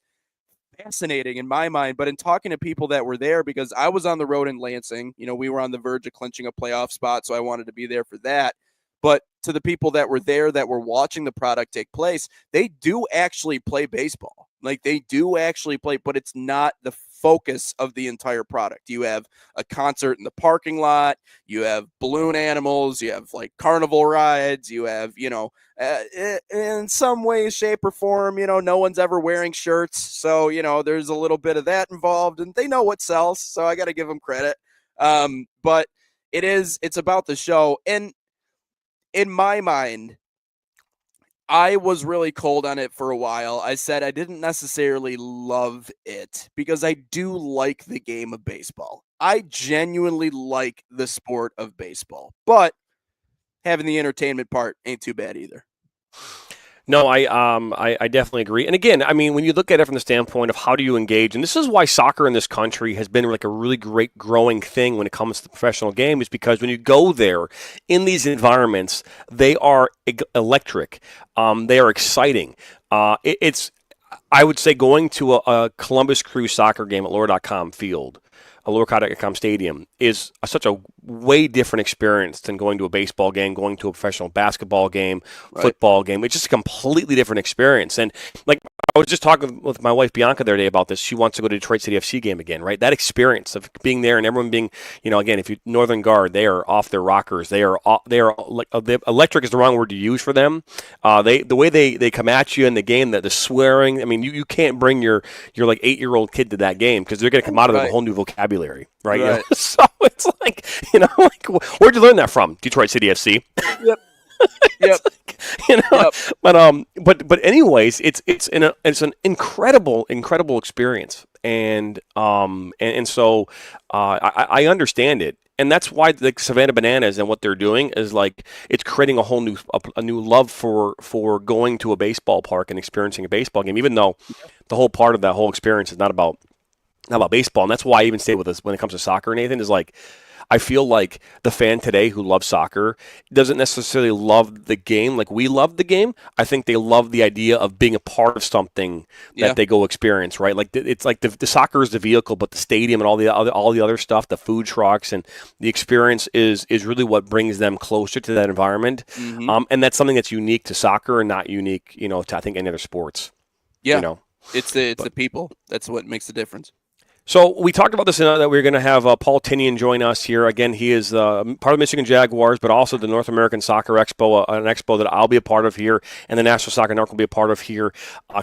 fascinating in my mind. But in talking to people that were there, because I was on the road in Lansing, you know, we were on the verge of clinching a playoff spot. So I wanted to be there for that. But to the people that were there that were watching the product take place, they do actually play baseball. Like they do actually play, but it's not the focus of the entire product. You have a concert in the parking lot, you have balloon animals, you have like carnival rides, you have, you know, in some way, shape, or form, you know, no one's ever wearing shirts. So, you know, there's a little bit of that involved, and they know what sells. So I got to give them credit. But it's about the show. And in my mind, I was really cold on it for a while. I said I didn't necessarily love it because I do like the game of baseball. I genuinely like the sport of baseball, but having the entertainment part ain't too bad either. No, I definitely agree. And again, I mean, when you look at it from the standpoint of how do you engage, and this is why soccer in this country has been like a really great growing thing when it comes to the professional game, is because when you go there in these environments, they are electric. They are exciting. It's, I would say, going to a Columbus Crew soccer game at Lower.com field, a Lower.com stadium, is such a way different experience than going to a baseball game, going to a professional basketball game, football game. It's just a completely different experience. And like, I was just talking with my wife Bianca the other day about this. She wants to go to Detroit City FC game again, right? That experience of being there and everyone being, again, if you Northern Guard, they are off their rockers. They are like, electric is the wrong word to use for them. The way they come at you in the game, the swearing. I mean, you can't bring your like 8-year-old kid to that game because they're going to come out of it with a whole new vocabulary, right? So it's like, like, where'd you learn that from? Detroit City FC. Yep. Yep. But anyways, it's an incredible experience, and so I understand it, and that's why the Savannah Bananas and what they're doing is like it's creating a new love for going to a baseball park and experiencing a baseball game, even though the whole part of that whole experience is not about baseball, and that's why I even say with us when it comes to soccer, Nathan, is like, I feel like the fan today who loves soccer doesn't necessarily love the game like we love the game. I think they love the idea of being a part of something that they go experience, right? Like it's like the soccer is the vehicle, but the stadium and all the other stuff, the food trucks and the experience is really what brings them closer to that environment. Mm-hmm. And that's something that's unique to soccer and not unique, to I think any other sports. Yeah, it's the people. That's what makes the difference. So we talked about this that we're going to have Paul Tinian join us here. Again, he is part of the Michigan Jaguars, but also the North American Soccer Expo, an expo that I'll be a part of here, and the National Soccer Network will be a part of here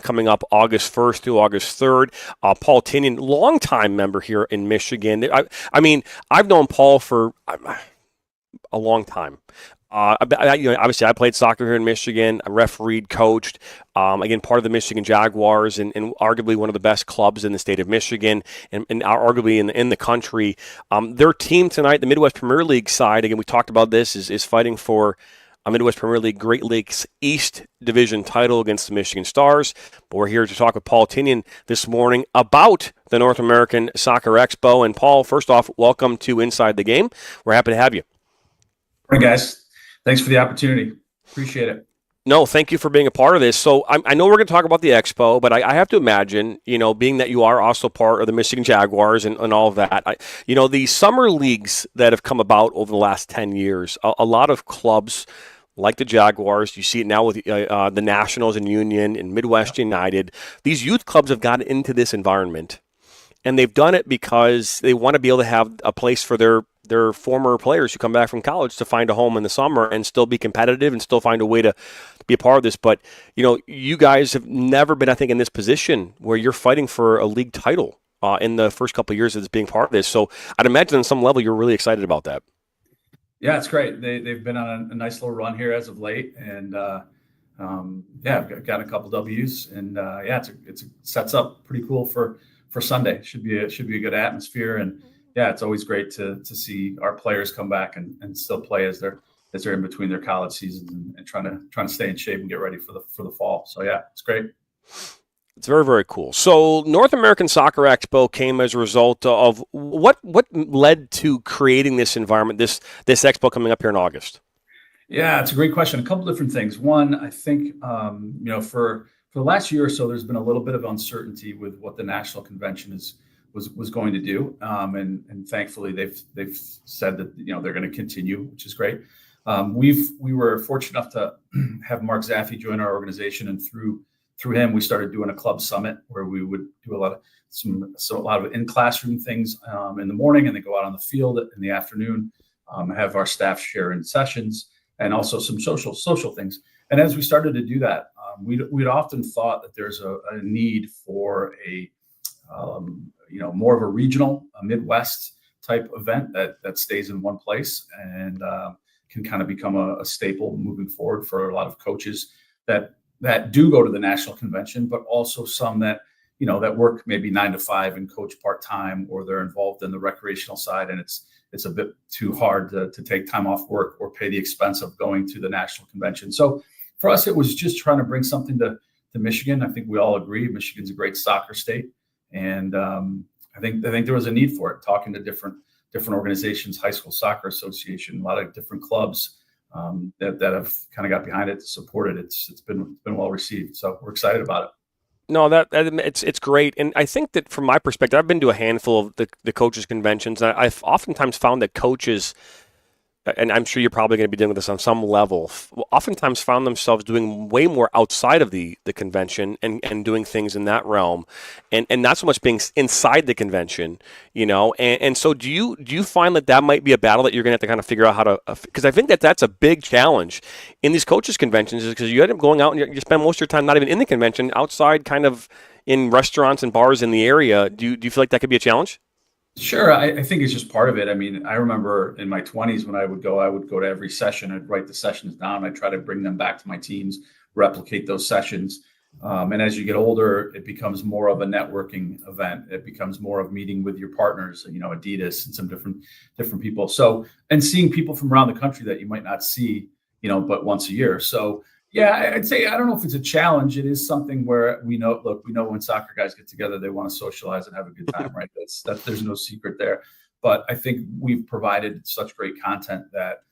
coming up August 1st through August 3rd. Paul Tinian, longtime member here in Michigan. I mean, I've known Paul for a long time. Obviously, I played soccer here in Michigan. I refereed, coached. Again, part of the Michigan Jaguars, and arguably one of the best clubs in the state of Michigan, and arguably in the country. Their team tonight, the Midwest Premier League side, again, we talked about this, is fighting for a Midwest Premier League Great Lakes East Division title against the Michigan Stars. But we're here to talk with Paul Tinian this morning about the North American Soccer Expo. And Paul, first off, welcome to Inside the Game. We're happy to have you. Morning, guys. Thanks for the opportunity. Appreciate it. No, thank you for being a part of this. So I know we're going to talk about the Expo, but I have to imagine, being that you are also part of the Michigan Jaguars and all of that, the summer leagues that have come about over the last 10 years, a lot of clubs like the Jaguars, you see it now with the Nationals and Union and Midwest United, these youth clubs have gotten into this environment. And they've done it because they want to be able to have a place for their former players who come back from college to find a home in the summer and still be competitive and still find a way to be a part of this. But, you guys have never been, I think, in this position where you're fighting for a league title in the first couple of years of this being part of this. So I'd imagine on some level you're really excited about that. Yeah, it's great. They've been on a nice little run here as of late. And, I've got a couple W's. And, it sets up pretty cool for Sunday. Should be a good atmosphere, and it's always great to see our players come back and still play as they're in between their college seasons and trying to stay in shape and get ready for the fall. So it's great. It's very, very cool. So North American Soccer Expo came as a result of what led to creating this environment, this expo coming up here in August? Yeah, it's a great question. A couple different things. One, I think for the last year or so, there's been a little bit of uncertainty with what the national convention was going to do, and thankfully they've said that they're going to continue, which is great. We were fortunate enough to have Mark Zaffe join our organization, and through him we started doing a club summit where we would do a lot of in classroom things in the morning, and then go out on the field in the afternoon, have our staff share in sessions, and also some social things. And as we started to do that, we'd often thought that there's a need for a more of a regional, Midwest type event that stays in one place and can kind of become a staple moving forward for a lot of coaches that do go to the national convention, but also some that work maybe 9 to 5 and coach part-time, or they're involved in the recreational side, and it's a bit too hard to take time off work or pay the expense of going to the national convention. So for us, it was just trying to bring something to Michigan. I think we all agree Michigan's a great soccer state, and I think there was a need for it. Talking to different organizations, High School Soccer Association, a lot of different clubs that have kind of got behind it to support it. It's been well received, so we're excited about it. No, that it's great, and I think that from my perspective, I've been to a handful of the coaches conventions. And I've oftentimes found that coaches, and I'm sure you're probably going to be dealing with this on some level, oftentimes found themselves doing way more outside of the convention and doing things in that realm, and not so much being inside the convention, and so do you find that might be a battle that you're going to have to kind of figure out how to, because I think that's a big challenge in these coaches conventions, is because you end up going out and you spend most of your time not even in the convention, outside kind of in restaurants and bars in the area. Do you feel like that could be a challenge? Sure. I think it's just part of it. I mean, I remember in my 20s when I would go to every session. I'd write the sessions down. I'd try to bring them back to my teams, replicate those sessions. And as you get older, it becomes more of a networking event. It becomes more of meeting with your partners, Adidas and some different people. So, and seeing people from around the country that you might not see, but once a year. So, yeah, I'd say, I don't know if it's a challenge. It is something where we know when soccer guys get together, they want to socialize and have a good time, right? That's there's no secret there. But I think we've provided such great content that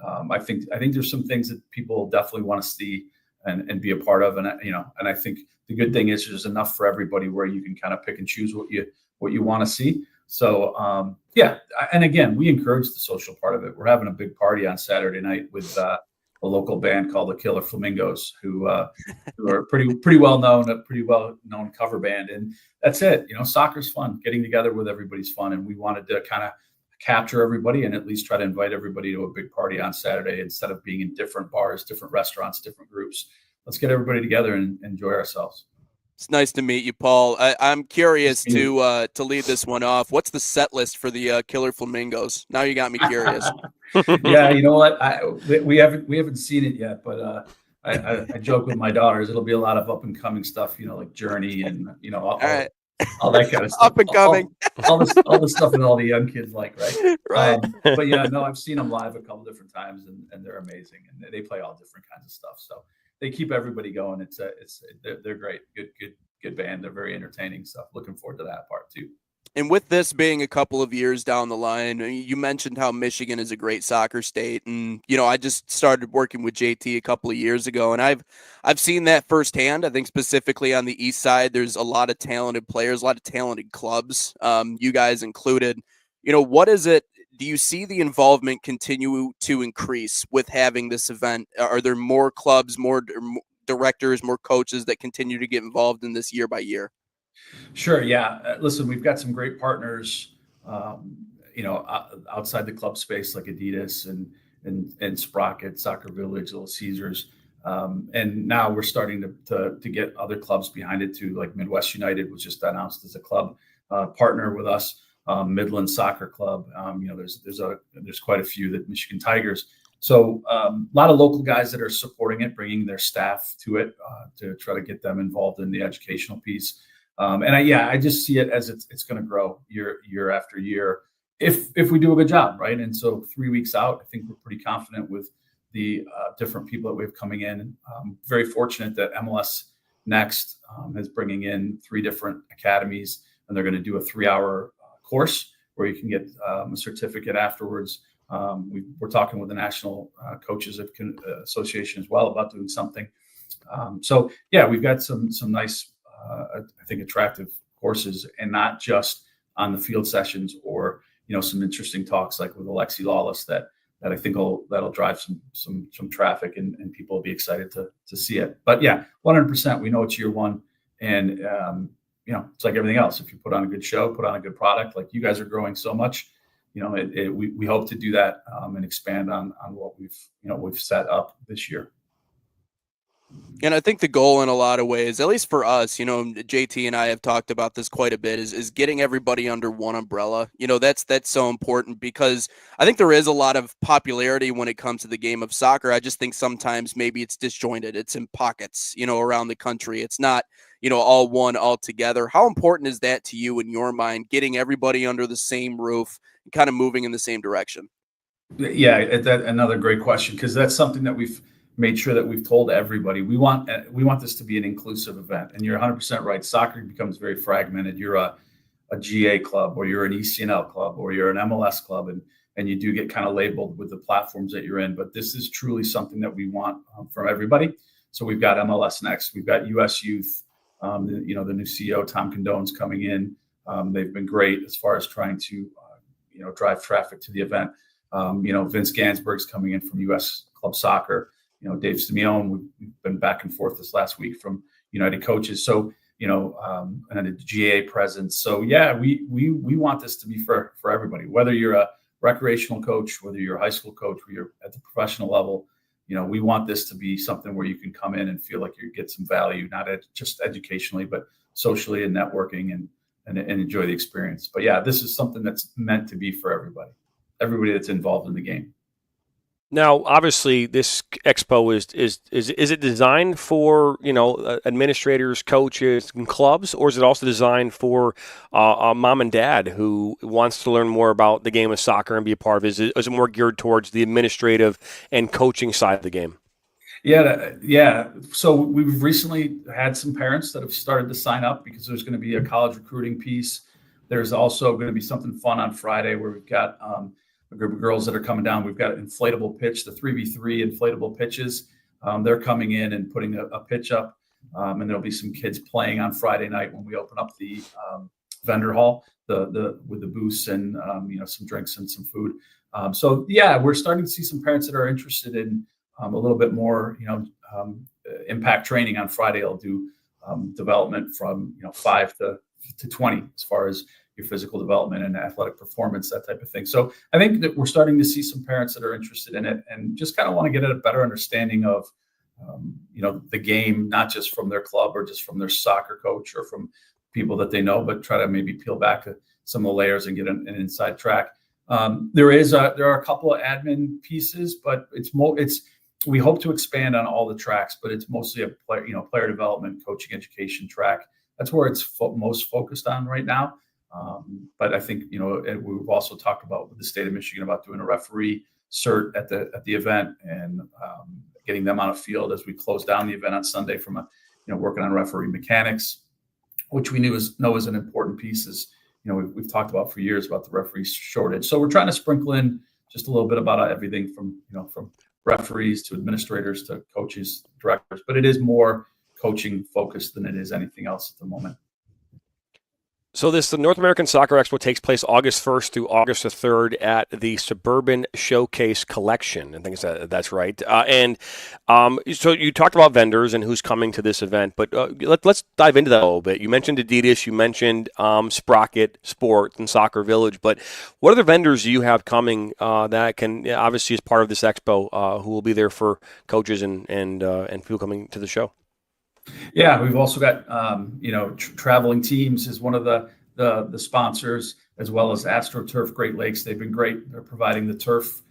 I think there's some things that people definitely want to see and be a part of. And, and I think the good thing is there's enough for everybody where you can kind of pick and choose what you want to see. So, yeah. And again, we encourage the social part of it. We're having a big party on Saturday night with a local band called the Killer Flamingos, who are pretty well known, a pretty well known cover band. And that's it. Soccer's fun. Getting together with everybody's fun. And we wanted to kind of capture everybody and at least try to invite everybody to a big party on Saturday instead of being in different bars, different restaurants, different groups. Let's get everybody together and enjoy ourselves. It's nice to meet you, Paul. I'm curious to lead this one off. What's the set list for the Killer Flamingos? Now you got me curious. Yeah, you know what? We haven't seen it yet, but I joke with my daughters. It'll be a lot of up and coming stuff, like Journey and all that kind of stuff. Up and coming. All the stuff that all the young kids like, right? Right. But yeah, no, I've seen them live a couple different times, and they're amazing, and they play all different kinds of stuff. So they keep everybody going. They're great, good band. They're very entertaining. So looking forward to that part too. And with this being a couple of years down the line, you mentioned how Michigan is a great soccer state. And, I just started working with JT a couple of years ago, and I've seen that firsthand. I think specifically on the east side, there's a lot of talented players, a lot of talented clubs, you guys included. What is it? Do you see the involvement continue to increase with having this event? Are there more clubs, more directors, more coaches that continue to get involved in this year by year? Sure. Yeah. Listen, we've got some great partners, outside the club space like Adidas and Sprocket, Soccer Village, Little Caesars. And now we're starting to get other clubs behind it too, like Midwest United was just announced as a club partner with us. Midland Soccer Club. There's quite a few, that Michigan Tigers. So a lot of local guys that are supporting it, bringing their staff to it to try to get them involved in the educational piece. I just see it as it's going to grow year after year if we do a good job, right? And so 3 weeks out, I think we're pretty confident with the different people that we have coming in. Very fortunate that MLS Next is bringing in 3 different academies, and they're going to do a 3-hour course where you can get a certificate afterwards. We're talking with the National Coaches Association as well about doing something. So yeah, we've got some nice, I think, attractive courses, and not just on the field sessions or some interesting talks like with Alexi Lawless that I think that'll drive some traffic and people will be excited to see it. But yeah, 100%. We know it's year one, and it's like everything else. If you put on a good show, put on a good product, like you guys are growing so much, we hope to do that and expand on what we've set up this year. And I think the goal in a lot of ways, at least for us, JT and I have talked about this quite a bit, is getting everybody under one umbrella. That's so important, because I think there is a lot of popularity when it comes to the game of soccer. I just think sometimes maybe it's disjointed. It's in pockets, around the country. It's not, all one all together. How important is that to you in your mind, getting everybody under the same roof and kind of moving in the same direction? Yeah, another great question, because that's something that we've made sure that we've told everybody we want this to be an inclusive event. And you're 100% right. Soccer becomes very fragmented. You're a GA club, or you're an ECNL club, or you're an MLS club, and you do get kind of labeled with the platforms that you're in. But this is truly something that we want from everybody. So we've got MLS Next, we've got US Youth, the new CEO Tom Condone's coming in. They've been great as far as trying to drive traffic to the event. Vince Gansberg's coming in from US Club Soccer. Dave Simeone, we've been back and forth this last week from United Coaches. So and a GA presence. So yeah, we want this to be for everybody, whether you're a recreational coach, whether you're a high school coach, or you're at the professional level. We want this to be something where you can come in and feel like you get some value, not just educationally, but socially and networking and enjoy the experience. But yeah, this is something that's meant to be for everybody that's involved in the game. Now, obviously, this expo is it designed for administrators, coaches, and clubs, or is it also designed for a mom and dad who wants to learn more about the game of soccer and be a part of it? Is it more geared towards the administrative and coaching side of the game? Yeah. So we've recently had some parents that have started to sign up because there's going to be a college recruiting piece. There's also going to be something fun on Friday where we've got a group of girls that are coming down. We've got an inflatable pitch, the 3v3 inflatable pitches. They're coming in and putting a pitch up, and there'll be some kids playing on Friday night when we open up the vendor hall, with the booths and some drinks and some food. So yeah, we're starting to see some parents that are interested in a little bit more, impact training on Friday. I'll do development from 5 to 20 as far as your physical development and athletic performance, that type of thing. So I think that we're starting to see some parents that are interested in it and just kind of want to get a better understanding of, the game, not just from their club or just from their soccer coach or from people that they know, but try to maybe peel back some of the layers and get an inside track. There are a couple of admin pieces, but we hope to expand on all the tracks, but it's mostly a player development, coaching, education track. That's where it's most focused on right now. But I think, we've also talked about with the state of Michigan about doing a referee cert at the event and getting them on a field as we close down the event on Sunday from working on referee mechanics, which we know is an important piece. We've talked about for years about the referee shortage. So we're trying to sprinkle in just a little bit about everything from referees to administrators to coaches, directors, but it is more coaching focused than it is anything else at the moment. So the North American Soccer Expo takes place August 1st through August the 3rd at the Suburban Showcase Collection. I think that's right. So you talked about vendors and who's coming to this event, but let's dive into that a little bit. You mentioned Adidas, you mentioned Sprocket Sports and Soccer Village, but what other vendors do you have coming that can obviously as part of this expo who will be there for coaches and people coming to the show? Yeah, we've also got Traveling Teams is one of the sponsors, as well as AstroTurf Great Lakes. They've been great. They're providing the turf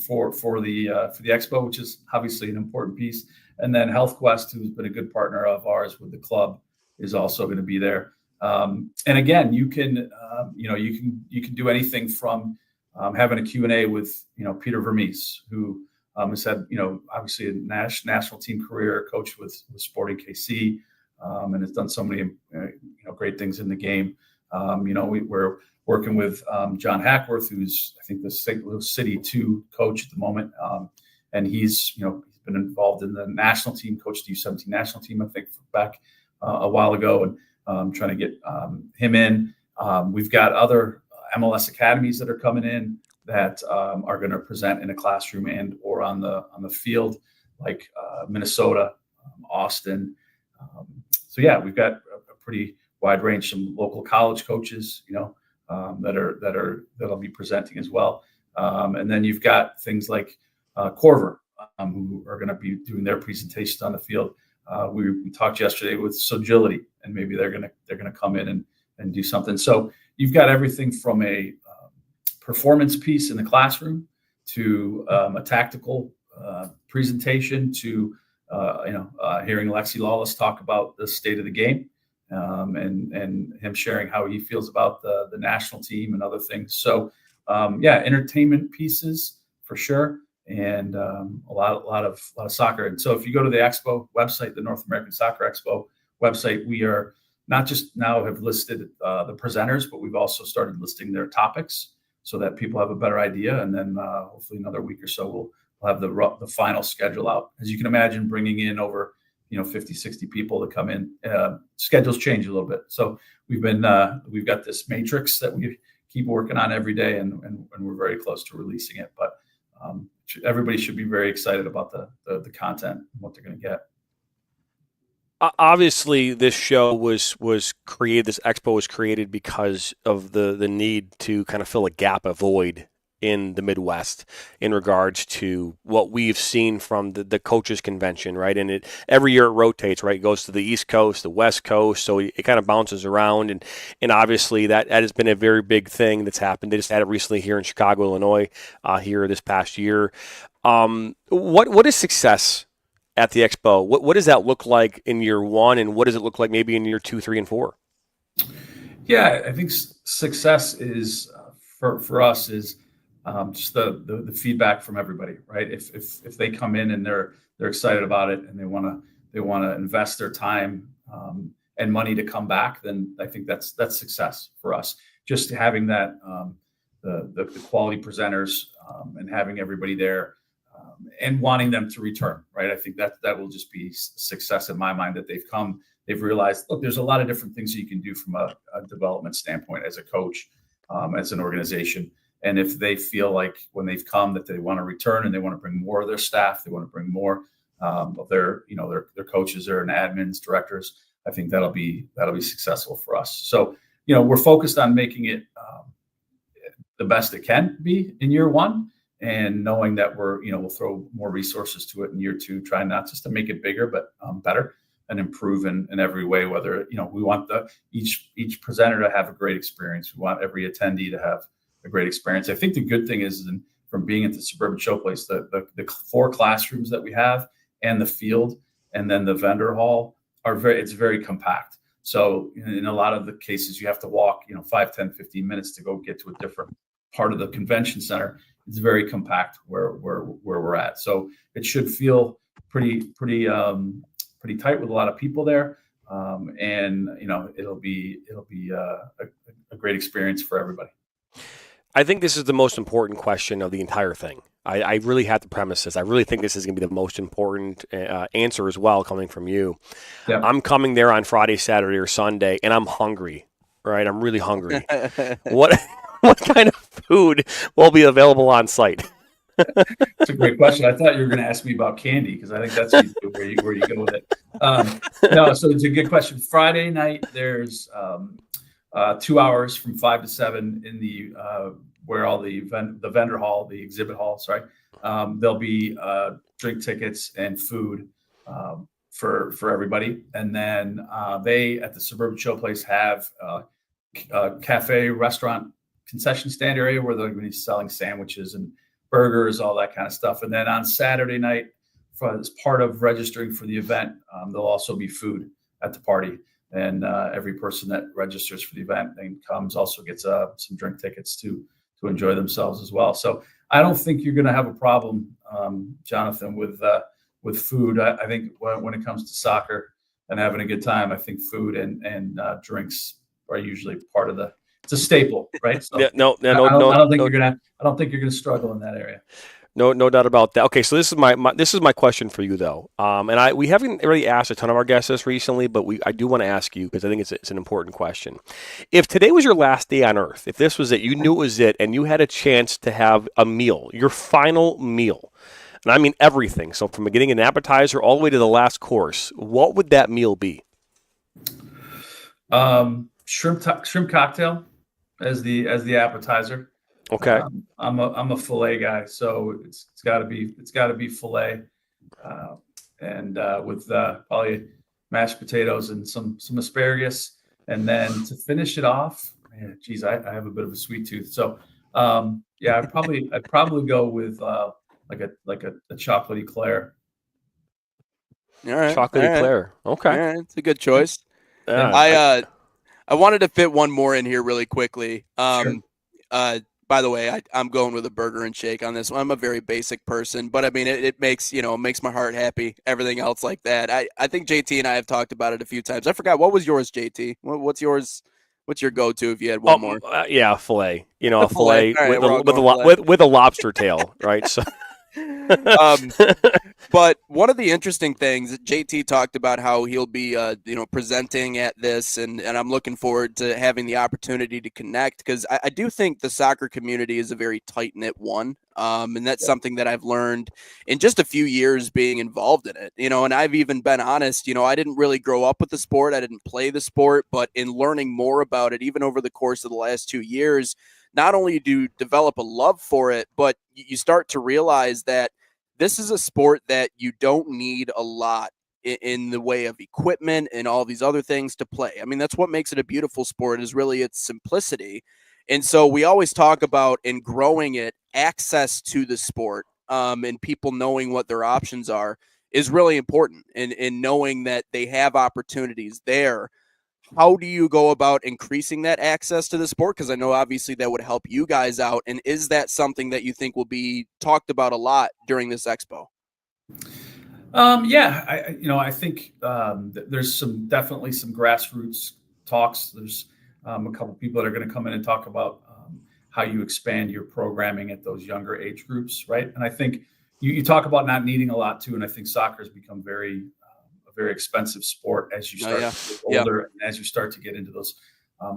for the expo, which is obviously an important piece. And then HealthQuest, who's been a good partner of ours with the club, is also going to be there. And again, you can do anything from having a Q&A with Peter Vermees, who has had, obviously a national team career, coached with Sporting KC, and has done so many, great things in the game. We're working with John Hackworth, who's, I think, the St. Louis City 2 coach at the moment. And he's been involved in the national team, coached the U17 national team, I think, back a while ago, and trying to get him in. We've got other MLS academies that are coming in that are going to present in a classroom and or on the field, like Minnesota, Austin. So yeah, we've got a pretty wide range. Some local college coaches, that'll be presenting as well. And then you've got things like Corver, who are going to be doing their presentations on the field. We talked yesterday with Sogility, and maybe they're going to come in and do something. So you've got everything from a performance piece in the classroom to a tactical presentation to hearing Alexi Lawless talk about the state of the game, and him sharing how he feels about the national team and other things. So entertainment pieces for sure. and a lot of soccer. And so if you go to the Expo website, the North American Soccer Expo website, we are not just now have listed the presenters, but we've also started listing their topics so that people have a better idea. And then hopefully another week or so, we'll have the final schedule out. As you can imagine, bringing in over 50, 60 people to come in, schedules change a little bit. So we've got this matrix that we keep working on every day, and we're very close to releasing it. But everybody should be very excited about the content and what they're going to get. Obviously, this show was created. This expo was created because of the need to kind of fill a gap, a void in the Midwest in regards to what we've seen from the coaches convention, right? And every year it rotates, right? It goes to the East Coast, the West Coast, so it kind of bounces around. And obviously that has been a very big thing that's happened. They just had it recently here in Chicago, Illinois, here this past year. What is success at the expo? What does that look like in year one, and what does it look like maybe in year 2, 3, and 4? Yeah, I think success is for us is just the feedback from everybody, right? If they come in and they're excited about it and they want to invest their time and money to come back, then I think that's success for us. Just having that the quality presenters and having everybody there. And wanting them to return, right? I think that will just be success in my mind, that they've realized, look, there's a lot of different things that you can do from a development standpoint as a coach, as an organization. And if they feel like when they've come that they want to return and they want to bring more of their staff, they want to bring more of their coaches or admins, directors, I think that'll be successful for us. So, we're focused on making it the best it can be in year one. And knowing that we'll throw more resources to it in year 2, trying not just to make it bigger, but better and improve in every way. Whether, we want each presenter to have a great experience. We want every attendee to have a great experience. I think the good thing is from being at the Suburban Showplace, the 4 classrooms that we have and the field and then the vendor hall it's very compact. So in a lot of the cases, you have to walk, 5, 10, 15 minutes to go get to a different part of the convention center. It's very compact where we're at. So it should feel pretty tight with a lot of people there. And it'll be a great experience for everybody. I think this is the most important question of the entire thing. I really have to premise this. I really think this is going to be the most important answer as well, coming from you. Yeah. I'm coming there on Friday, Saturday, or Sunday, and I'm hungry, right? I'm really hungry. What kind of food will be available on site? That's a great question. I thought you were going to ask me about candy, because I think that's where you go with it. No, so it's a good question. Friday night, there's 2 hours from 5 to 7 in the where all the vendor hall, the exhibit hall. Sorry, there'll be drink tickets and food for everybody, and then they at the Suburban Showplace have a cafe, restaurant, concession stand area where they're going to be selling sandwiches and burgers, all that kind of stuff. And then on Saturday night, as part of registering for the event, there'll also be food at the party. And every person that registers for the event and comes also gets some drink tickets to enjoy themselves as well. So I don't think you're going to have a problem, Jonathan, with food. I think when it comes to soccer and having a good time, I think food and drinks are usually part of it's a staple, right? So I don't think you're gonna struggle in that area. No doubt about that. Okay, so this is my question for you though, and we haven't really asked a ton of our guests this recently, but I do want to ask you because I think it's an important question. If today was your last day on Earth, if this was it, you knew it was it, and you had a chance to have a meal, your final meal, and I mean everything, so from getting an appetizer all the way to the last course, what would that meal be? Shrimp cocktail as the appetizer. Okay. I'm a fillet guy, so it's got to be fillet, and with probably mashed potatoes and some asparagus, and then to finish it off, I have a bit of a sweet tooth, so I'd probably go with like a chocolate eclair. All right, chocolate eclair. Okay, all right. It's a good choice. I wanted to fit one more in here really quickly. Sure. By by the way, I'm going with a burger and shake on this one. I'm a very basic person, but I mean, it makes, makes my heart happy. Everything else like that. I think JT and I have talked about it a few times. I forgot, what was yours, JT? What's yours? What's your go-to if you had one more? Yeah, filet. The A filet All right, with a lobster tail, right? So. But one of the interesting things, JT talked about how he'll be, presenting at this, and I'm looking forward to having the opportunity to connect, because I do think the soccer community is a very tight-knit one, and that's something that I've learned in just a few years being involved in it, and I've even been honest, I didn't really grow up with the sport, I didn't play the sport, but in learning more about it, even over the course of the last 2 years, not only do you develop a love for it, but you start to realize that this is a sport that you don't need a lot in the way of equipment and all these other things to play. I mean, that's what makes it a beautiful sport, is really its simplicity. And so we always talk about, in growing it, access to the sport, and people knowing what their options are is really important, and knowing that they have opportunities there. How do you go about increasing that access to the sport? Because I know obviously that would help you guys out. And is that something that you think will be talked about a lot during this expo? Yeah, I think there's definitely some grassroots talks. There's a couple people that are going to come in and talk about how you expand your programming at those younger age groups, right? And I think you talk about not needing a lot too, and I think soccer has become a very expensive sport as you start to get older and as you start to get into those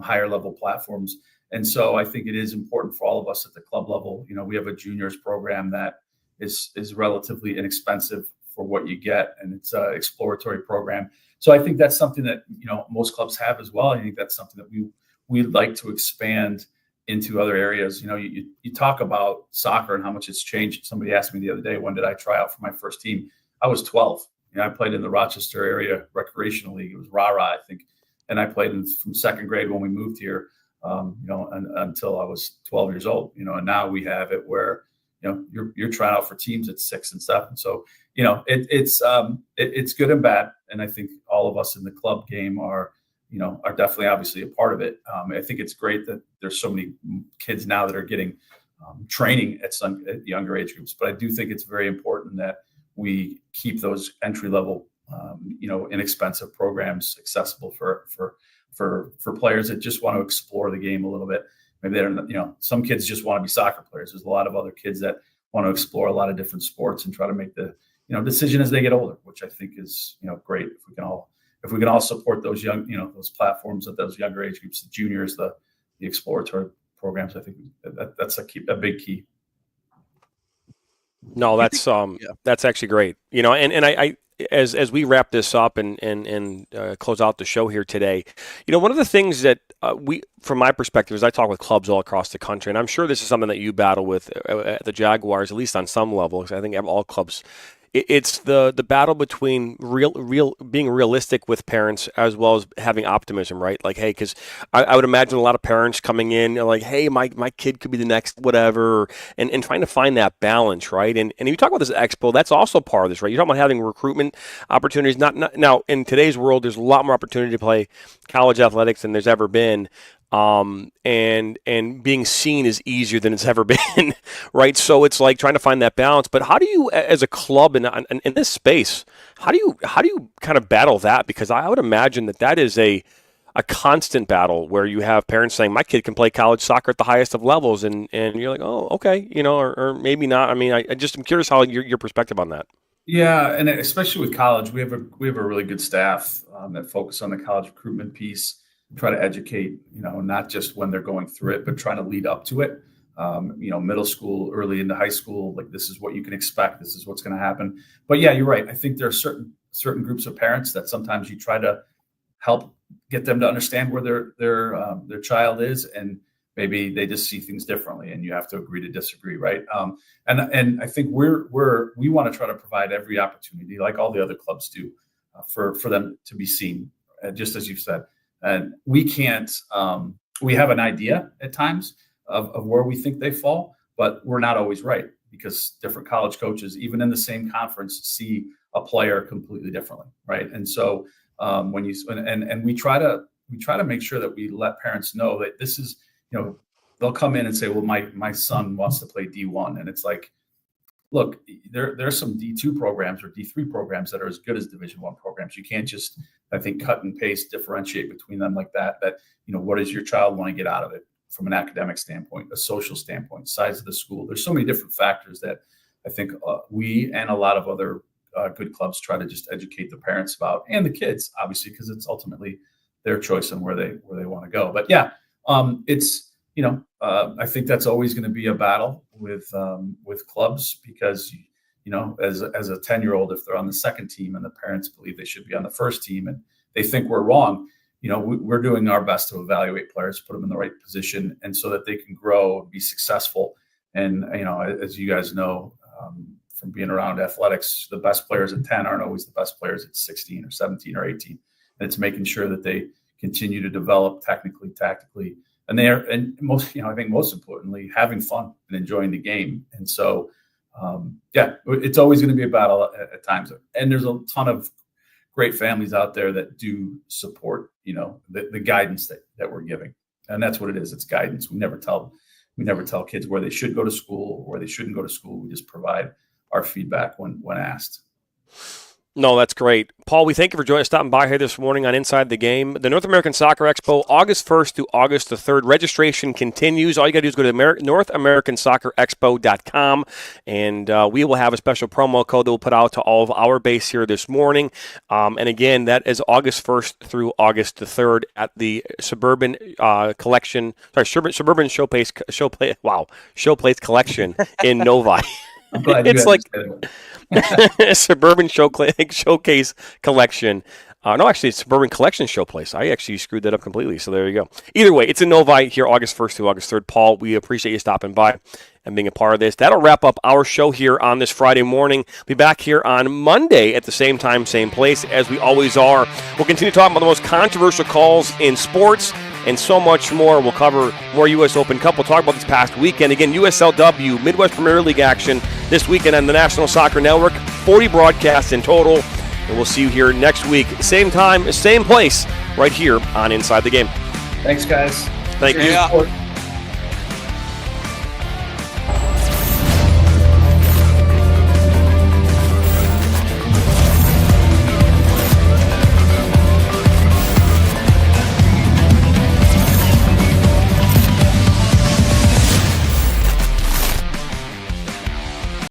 higher level platforms. And so I think it is important for all of us at the club level. We have a juniors program that is relatively inexpensive for what you get, and it's an exploratory program. So I think that's something that most clubs have as well. I think that's something that we'd like to expand into other areas. You talk about soccer and how much it's changed. Somebody asked me the other day, when did I try out for my first team? I was 12. I played in the Rochester area recreational league. It was RARA, I think. And I played from second grade when we moved here, until I was 12 years old, and now we have it where, you're trying out for teams at 6 and 7. So, it's good and bad. And I think all of us in the club game are definitely obviously a part of it. I think it's great that there's so many kids now that are getting training at younger age groups, but I do think it's very important that we keep those entry level, inexpensive programs accessible for players that just want to explore the game a little bit. Maybe they're, some kids just want to be soccer players. There's a lot of other kids that want to explore a lot of different sports and try to make the, decision as they get older, which I think is, great. If we can all support those young, those platforms at those younger age groups, the juniors, the exploratory programs, I think that's a big key. No, that's actually great. And I as we wrap this up and close out the show here today, one of the things that from my perspective, is I talk with clubs all across the country, and I'm sure this is something that you battle with at the Jaguars, at least on some level, because I think all clubs. It's the battle between being realistic with parents as well as having optimism, right? Like, hey, because I would imagine a lot of parents coming in like, hey, my kid could be the next whatever, and trying to find that balance, right? And if you talk about this expo, that's also part of this, right? You're talking about having recruitment opportunities. Not now in today's world, there's a lot more opportunity to play college athletics than there's ever been. And being seen is easier than it's ever been, right? So it's like trying to find that balance. But how do you, as a club in this space, how do you kind of battle that? Because I would imagine that is a constant battle where you have parents saying, my kid can play college soccer at the highest of levels, and you're like, oh, okay, or maybe not. I mean, I'm curious how your perspective on that. Yeah, and especially with college, we have a really good staff that focus on the college recruitment piece. Try to educate, not just when they're going through it, but trying to lead up to it. Middle school, early into high school, like this is what you can expect. This is what's going to happen. But yeah, you're right. I think there are certain groups of parents that sometimes you try to help get them to understand where their child is, and maybe they just see things differently, and you have to agree to disagree, right? And I think we want to try to provide every opportunity, like all the other clubs do, for them to be seen, just as you said. And we can't, we have an idea at times of where we think they fall, but we're not always right, because different college coaches, even in the same conference, see a player completely differently. Right. And so we try to make sure that we let parents know that this is, they'll come in and say, well, my son wants to play D1. And it's like, look, there's some D2 programs or D3 programs that are as good as Division I programs. You can't just, I think, cut and paste, differentiate between them like that, what does your child want to get out of it from an academic standpoint, a social standpoint, size of the school. There's so many different factors that I think we and a lot of other good clubs try to just educate the parents about, and the kids, obviously, because it's ultimately their choice on where they want to go. But yeah, it's, I think that's always going to be a battle with clubs because, as a 10-year-old, if they're on the second team and the parents believe they should be on the first team and they think we're wrong, we're doing our best to evaluate players, put them in the right position, and so that they can grow and be successful. And, as you guys know, from being around athletics, the best players at 10 aren't always the best players at 16 or 17 or 18. And it's making sure that they continue to develop technically, tactically, and I think most importantly, having fun and enjoying the game. And so, it's always going to be a battle at times. And there's a ton of great families out there that do support, the guidance that we're giving. And that's what it is. It's guidance. We never tell kids where they should go to school or where they shouldn't go to school. We just provide our feedback when asked. No, that's great. Paul, we thank you for stopping by here this morning on Inside the Game. The North American Soccer Expo, August 1st through August the 3rd. Registration continues. All you got to do is go to NorthAmericanSoccerExpo.com, and we will have a special promo code that we'll put out to all of our base here this morning. And again, that is August 1st through August the 3rd at the Suburban Suburban Showplace Collection in Novi. I'm glad it's like Suburban Showcase Collection. No, actually, it's Suburban Collection Showplace. I actually screwed that up completely, so there you go. Either way, it's in Novi here August 1st through August 3rd. Paul, we appreciate you stopping by and being a part of this. That'll wrap up our show here on this Friday morning. Be back here on Monday at the same time, same place, as we always are. We'll continue talking about the most controversial calls in sports and so much more. We'll cover more U.S. Open Cup. We'll talk about this past weekend. Again, USLW, Midwest Premier League action this weekend on the National Soccer Network. 40 broadcasts in total. And we'll see you here next week. Same time, same place, right here on Inside the Game. Thanks, guys. Thank you.